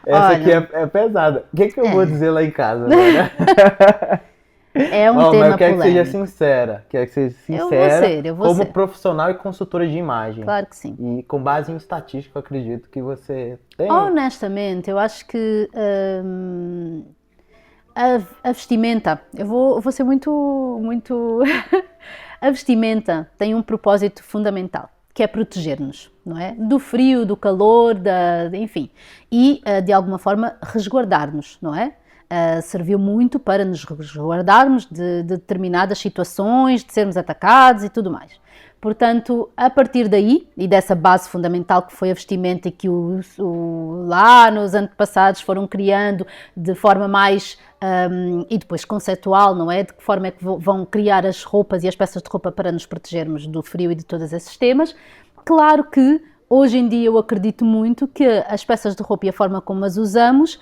Essa aqui é pesada. O que eu vou dizer lá em casa? Né? É um tema mas eu quero polêmico. que seja sincera. Quero que seja sincera eu vou como ser. Profissional e consultora de imagem. Claro que sim. E com base em estatística, eu acredito que você tem. Honestamente, eu acho que a vestimenta, eu vou ser muito... A vestimenta tem um propósito fundamental, que é proteger-nos, não é? Do frio, do calor, enfim. E, de alguma forma, resguardar-nos, não é? Serviu muito para nos resguardarmos de determinadas situações, de sermos atacados e tudo mais. Portanto, a partir daí, e dessa base fundamental que foi a vestimenta e que lá nos antepassados foram criando de forma mais, e depois conceitual, não é? De que forma é que vão criar as roupas e as peças de roupa para nos protegermos do frio e de todos esses temas. Claro que hoje em dia eu acredito muito que as peças de roupa e a forma como as usamos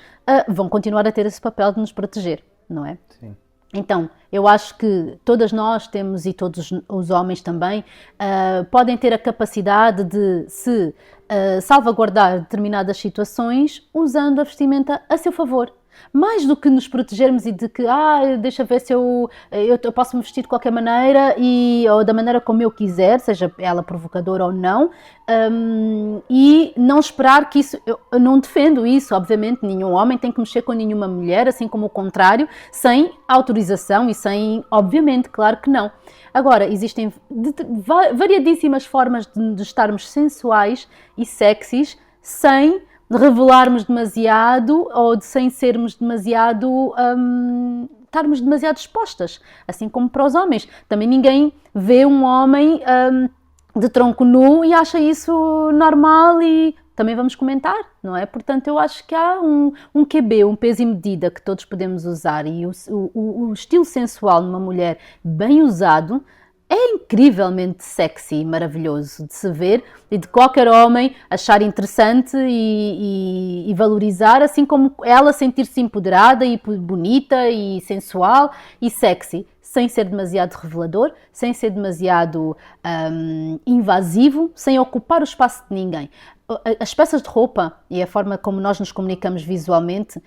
vão continuar a ter esse papel de nos proteger, não é? Sim. Então, eu acho que todas nós temos, e todos os homens também, podem ter a capacidade de se salvaguardar determinadas situações usando a vestimenta a seu favor. Mais do que nos protegermos e de que, deixa ver se eu posso me vestir de qualquer maneira ou da maneira como eu quiser, seja ela provocadora ou não, e não esperar que isso, eu não defendo isso, obviamente, nenhum homem tem que mexer com nenhuma mulher, assim como o contrário, sem autorização e sem, obviamente, claro que não. Agora, existem variadíssimas formas de estarmos sensuais e sexys sem revelarmos demasiado ou sem sermos demasiado, estarmos demasiado expostas, assim como para os homens. Também ninguém vê um homem de tronco nu e acha isso normal e também vamos comentar, não é? Portanto, eu acho que há um QB, um peso e medida que todos podemos usar e o estilo sensual numa mulher bem usado é incrivelmente sexy e maravilhoso de se ver e de qualquer homem achar interessante e valorizar, assim como ela sentir-se empoderada e bonita e sensual e sexy, sem ser demasiado revelador, sem ser demasiado invasivo, sem ocupar o espaço de ninguém. As peças de roupa e a forma como nós nos comunicamos visualmente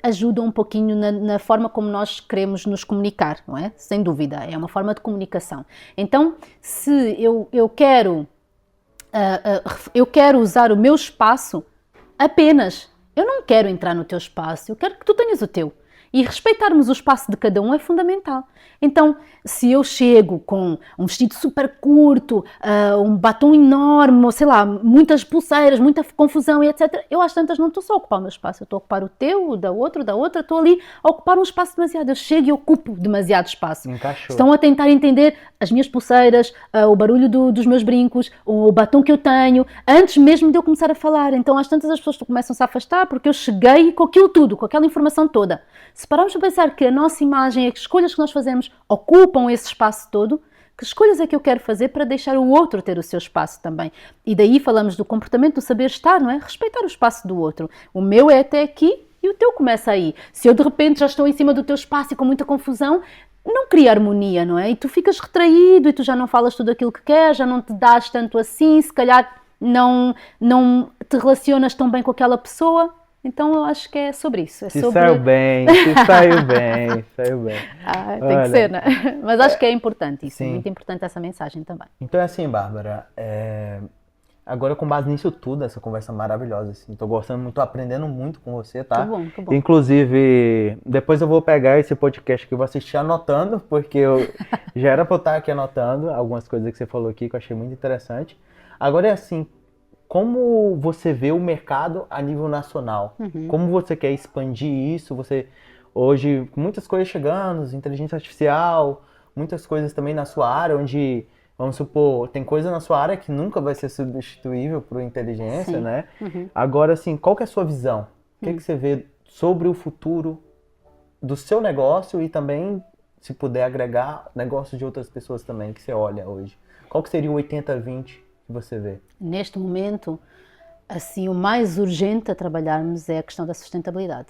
ajudam um pouquinho na forma como nós queremos nos comunicar, não é? Sem dúvida, é uma forma de comunicação. Então, se eu quero usar o meu espaço apenas, eu não quero entrar no teu espaço, eu quero que tu tenhas o teu. E respeitarmos o espaço de cada um é fundamental. Então, se eu chego com um vestido super curto, um batom enorme, ou sei lá, muitas pulseiras, muita confusão e etc., eu às tantas não estou só a ocupar o meu espaço, eu estou a ocupar o teu, o da outra, estou ali a ocupar um espaço demasiado. Eu chego e ocupo demasiado espaço. Encaixou. Estão a tentar entender as minhas pulseiras, o barulho dos meus brincos, o batom que eu tenho, antes mesmo de eu começar a falar. Então, às tantas as pessoas começam-se a afastar porque eu cheguei com aquilo tudo, com aquela informação toda. Se pararmos a pensar que a nossa imagem, as escolhas que nós fazemos ocupam esse espaço todo, que escolhas é que eu quero fazer para deixar o outro ter o seu espaço também? E daí falamos do comportamento, do saber estar, não é? Respeitar o espaço do outro. O meu é até aqui e o teu começa aí. Se eu de repente já estou em cima do teu espaço e com muita confusão, não cria harmonia, não é? E tu ficas retraído e tu já não falas tudo aquilo que queres, já não te dás tanto assim, se calhar não te relacionas tão bem com aquela pessoa. Então eu acho que é sobre isso. Se saiu bem, saiu bem. Tem que ser, né? Mas acho que é importante isso, sim. É muito importante essa mensagem também. Então é assim, Bárbara, agora com base nisso tudo, essa conversa maravilhosa, assim, tô gostando muito, tô aprendendo muito com você, tá? Que bom. Inclusive, depois eu vou pegar esse podcast que eu vou assistir anotando, porque eu já era pra eu estar aqui anotando algumas coisas que você falou aqui que eu achei muito interessante. Agora é assim, como você vê o mercado a nível nacional? Como você quer expandir isso? Você, hoje, com muitas coisas chegando, inteligência artificial, muitas coisas também na sua área, onde, vamos supor, tem coisa na sua área que nunca vai ser substituível por inteligência, Sim. né? Agora, assim, qual que é a sua visão? O que você vê sobre o futuro do seu negócio e também, se puder agregar, negócio de outras pessoas também, que você olha hoje? Qual que seria o 80-20 que você vê? Neste momento, assim, o mais urgente a trabalharmos é a questão da sustentabilidade.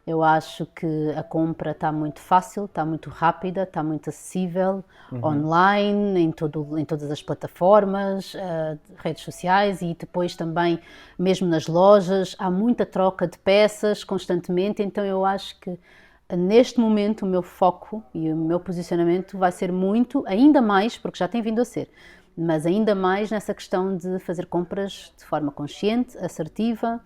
Eu acho que a compra está muito fácil, está muito rápida, está muito acessível, online, em todas as plataformas, redes sociais e depois também mesmo nas lojas. Há muita troca de peças constantemente, então eu acho que neste momento o meu foco e o meu posicionamento vai ser muito, ainda mais, porque já tem vindo a ser, mas ainda mais nessa questão de fazer compras de forma consciente, assertiva,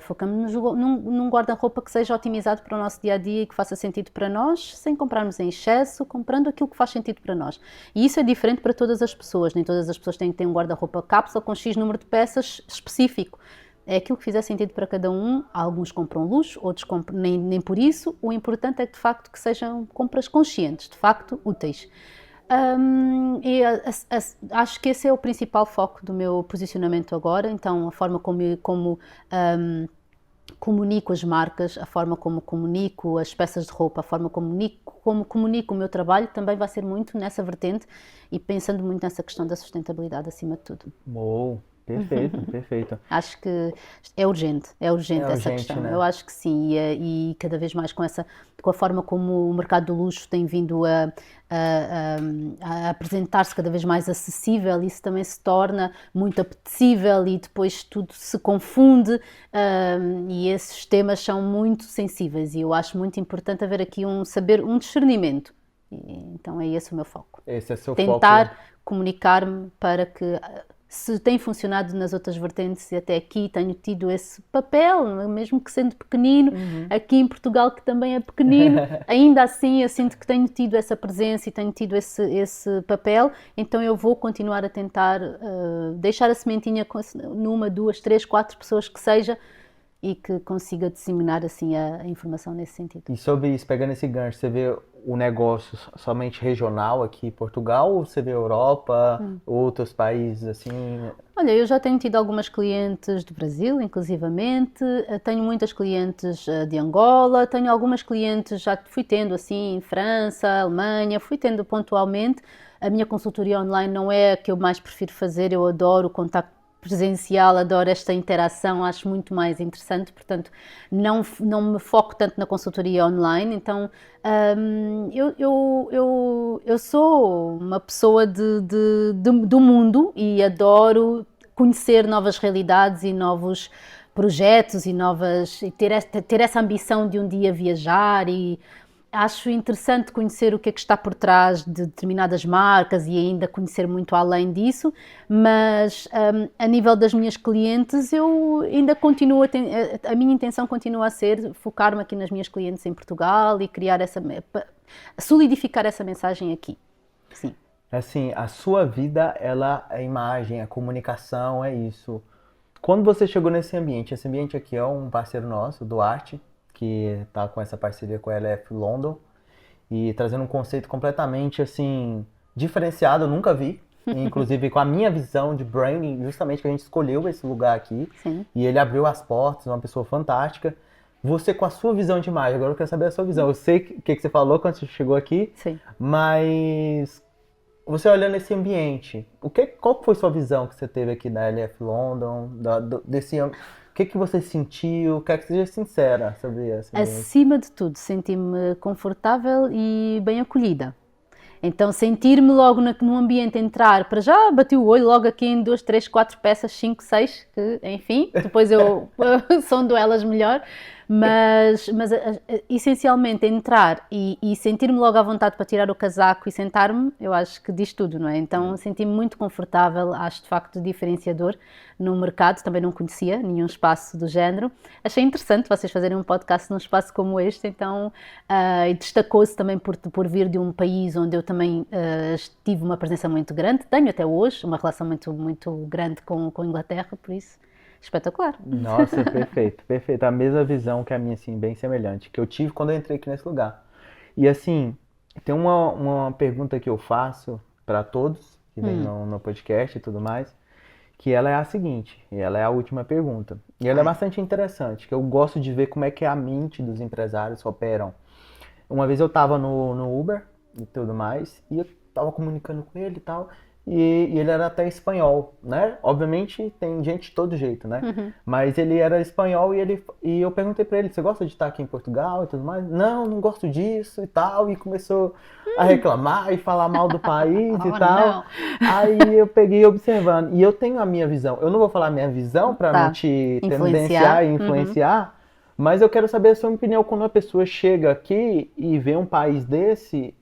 focamos num guarda-roupa que seja otimizado para o nosso dia-a-dia e que faça sentido para nós, sem comprarmos em excesso, comprando aquilo que faz sentido para nós. E isso é diferente para todas as pessoas, nem todas as pessoas têm que ter um guarda-roupa cápsula com X número de peças específico. É aquilo que fizer sentido para cada um. Alguns compram luxo, outros compram nem por isso. O importante é que de facto que sejam compras conscientes, de facto úteis. Acho que esse é o principal foco do meu posicionamento agora. Então a forma como comunico as marcas, a forma como comunico as peças de roupa, a forma como comunico o meu trabalho também vai ser muito nessa vertente e pensando muito nessa questão da sustentabilidade acima de tudo. Uou, perfeito. Acho que é urgente essa questão, né? Eu acho que sim, e cada vez mais com a forma como o mercado do luxo tem vindo a apresentar-se cada vez mais acessível, isso também se torna muito apetecível e depois tudo se confunde, e esses temas são muito sensíveis e eu acho muito importante haver aqui um discernimento, então é esse o meu foco. Esse é seu Tentar foco. comunicar-me para que, se tem funcionado nas outras vertentes e até aqui tenho tido esse papel, mesmo que sendo pequenino, aqui em Portugal que também é pequenino, ainda assim eu sinto que tenho tido essa presença e tenho tido esse papel, então eu vou continuar a tentar deixar a sementinha numa, duas, três, quatro pessoas que seja e que consiga disseminar assim a informação nesse sentido. E sobre isso, pegando esse gancho, você vê o negócio somente regional aqui em Portugal ou você vê Europa, outros países assim? Olha, eu já tenho tido algumas clientes do Brasil, inclusivamente, tenho muitas clientes de Angola, tenho algumas clientes, já fui tendo assim em França, Alemanha, fui tendo pontualmente. A minha consultoria online não é a que eu mais prefiro fazer, eu adoro o contacto presencial, adoro esta interação, acho muito mais interessante, portanto não me foco tanto na consultoria online, então eu sou uma pessoa do mundo e adoro conhecer novas realidades e novos projetos e ter essa ambição de um dia viajar e acho interessante conhecer o que é que está por trás de determinadas marcas e ainda conhecer muito além disso, mas a nível das minhas clientes eu ainda continuo a minha intenção continua a ser focar-me aqui nas minhas clientes em Portugal e criar solidificar essa mensagem aqui. Sim. Assim, a sua vida, ela é imagem, é comunicação, é isso. Quando você chegou nesse ambiente, esse ambiente aqui é um parceiro nosso, Duarte, que está com essa parceria com a LF London e trazendo um conceito completamente assim diferenciado, eu nunca vi, inclusive com a minha visão de branding, justamente que a gente escolheu esse lugar aqui. Sim. E ele abriu as portas, uma pessoa fantástica. Você com a sua visão de imagem, agora eu quero saber a sua visão. Eu sei o que você falou quando você chegou aqui, Sim. mas você olhando esse ambiente, qual foi sua visão que você teve aqui da LF London, desse o que você sentiu? Quero que seja sincera sobre isso. Acima de tudo, senti-me confortável e bem acolhida. Então, sentir-me logo no ambiente, entrar, para já bati o olho logo aqui em 2, 3, 4 peças, 5, 6, que enfim, depois eu sondo elas melhor, mas essencialmente entrar e sentir-me logo à vontade para tirar o casaco e sentar-me, eu acho que diz tudo, não é? Então senti-me muito confortável, acho de facto diferenciador no mercado, também não conhecia nenhum espaço do género. Achei interessante vocês fazerem um podcast num espaço como este, então e destacou-se também por vir de um país onde eu também tive uma presença muito grande, tenho até hoje uma relação muito, muito grande com a Inglaterra, por isso espetacular. Nossa, perfeito, perfeito. A mesma visão que a minha, assim, bem semelhante, que eu tive quando eu entrei aqui nesse lugar. E assim, tem uma pergunta que eu faço para todos que vêm no podcast e tudo mais, que ela é a seguinte, e ela é a última pergunta. E ela é bastante interessante, que eu gosto de ver como é que a mente dos empresários operam. Uma vez eu estava no Uber e tudo mais, e eu estava comunicando com ele e tal, e ele era até espanhol, né? Obviamente tem gente de todo jeito, né? Mas ele era espanhol e eu perguntei pra ele, você gosta de estar aqui em Portugal e tudo mais? Não gosto disso e tal. E começou a reclamar e falar mal do país e tal. Não. Aí eu peguei observando. E eu tenho a minha visão. Eu não vou falar a minha visão pra não te tendenciar e influenciar. Mas eu quero saber a sua opinião quando uma pessoa chega aqui e vê um país desse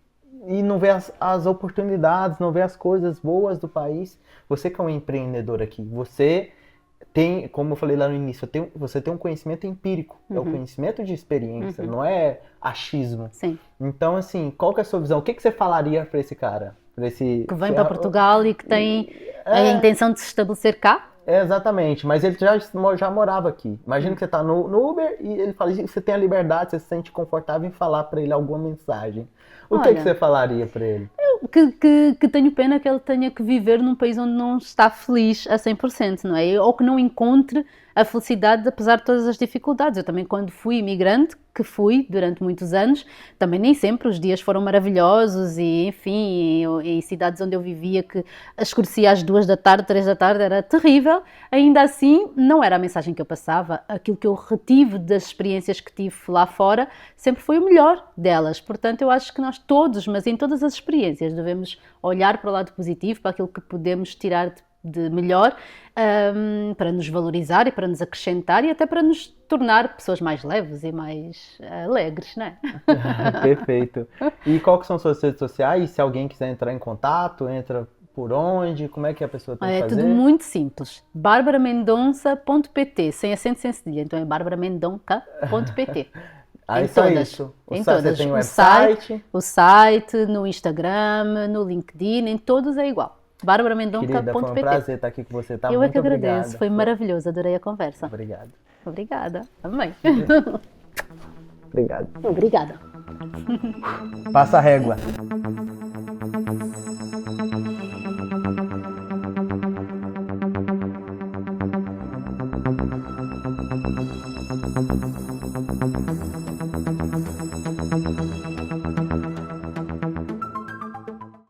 e não vê as oportunidades, não vê as coisas boas do país. Você que é um empreendedor aqui, você tem, como eu falei lá no início, você tem um conhecimento empírico, é o conhecimento de experiência, não é achismo. Sim. Então, assim, qual que é a sua visão? O que você falaria para esse cara? Que vem para Portugal e que tem a intenção de se estabelecer cá? Exatamente, mas ele já morava aqui. Imagina que você está no Uber e ele fala, você tem a liberdade, você se sente confortável em falar para ele alguma mensagem. O que você falaria para ele? Que tenho pena que ele tenha que viver num país onde não está feliz a 100%, não é? Ou que não encontre a felicidade apesar de todas as dificuldades. Eu também, quando fui imigrante, que fui durante muitos anos, também nem sempre os dias foram maravilhosos e, enfim, em cidades onde eu vivia que escurecia às 2 da tarde, 3 da tarde, era terrível. Ainda assim, não era a mensagem que eu passava. Aquilo que eu retive das experiências que tive lá fora sempre foi o melhor delas. Portanto, eu acho que nós todos, mas em todas as experiências, devemos olhar para o lado positivo, para aquilo que podemos tirar de melhor, para nos valorizar e para nos acrescentar e até para nos tornar pessoas mais leves e mais alegres, não é? Perfeito. E qual que são suas redes sociais? Se alguém quiser entrar em contato, entra por onde? Como é que a pessoa tem que fazer? É tudo muito simples. barbaramendonça.pt, sem acento, sem cedilha. Então é barbaramendonca.pt. Aí só isso. Em todas. Você tem um website? O site, no Instagram, no LinkedIn, em todos é igual. barbaramendonca.pt. Querida, foi um prazer estar aqui com você. Eu é que agradeço, foi maravilhoso, adorei a conversa. Obrigado. Obrigada, amém. Obrigado. Obrigada. Passa a régua.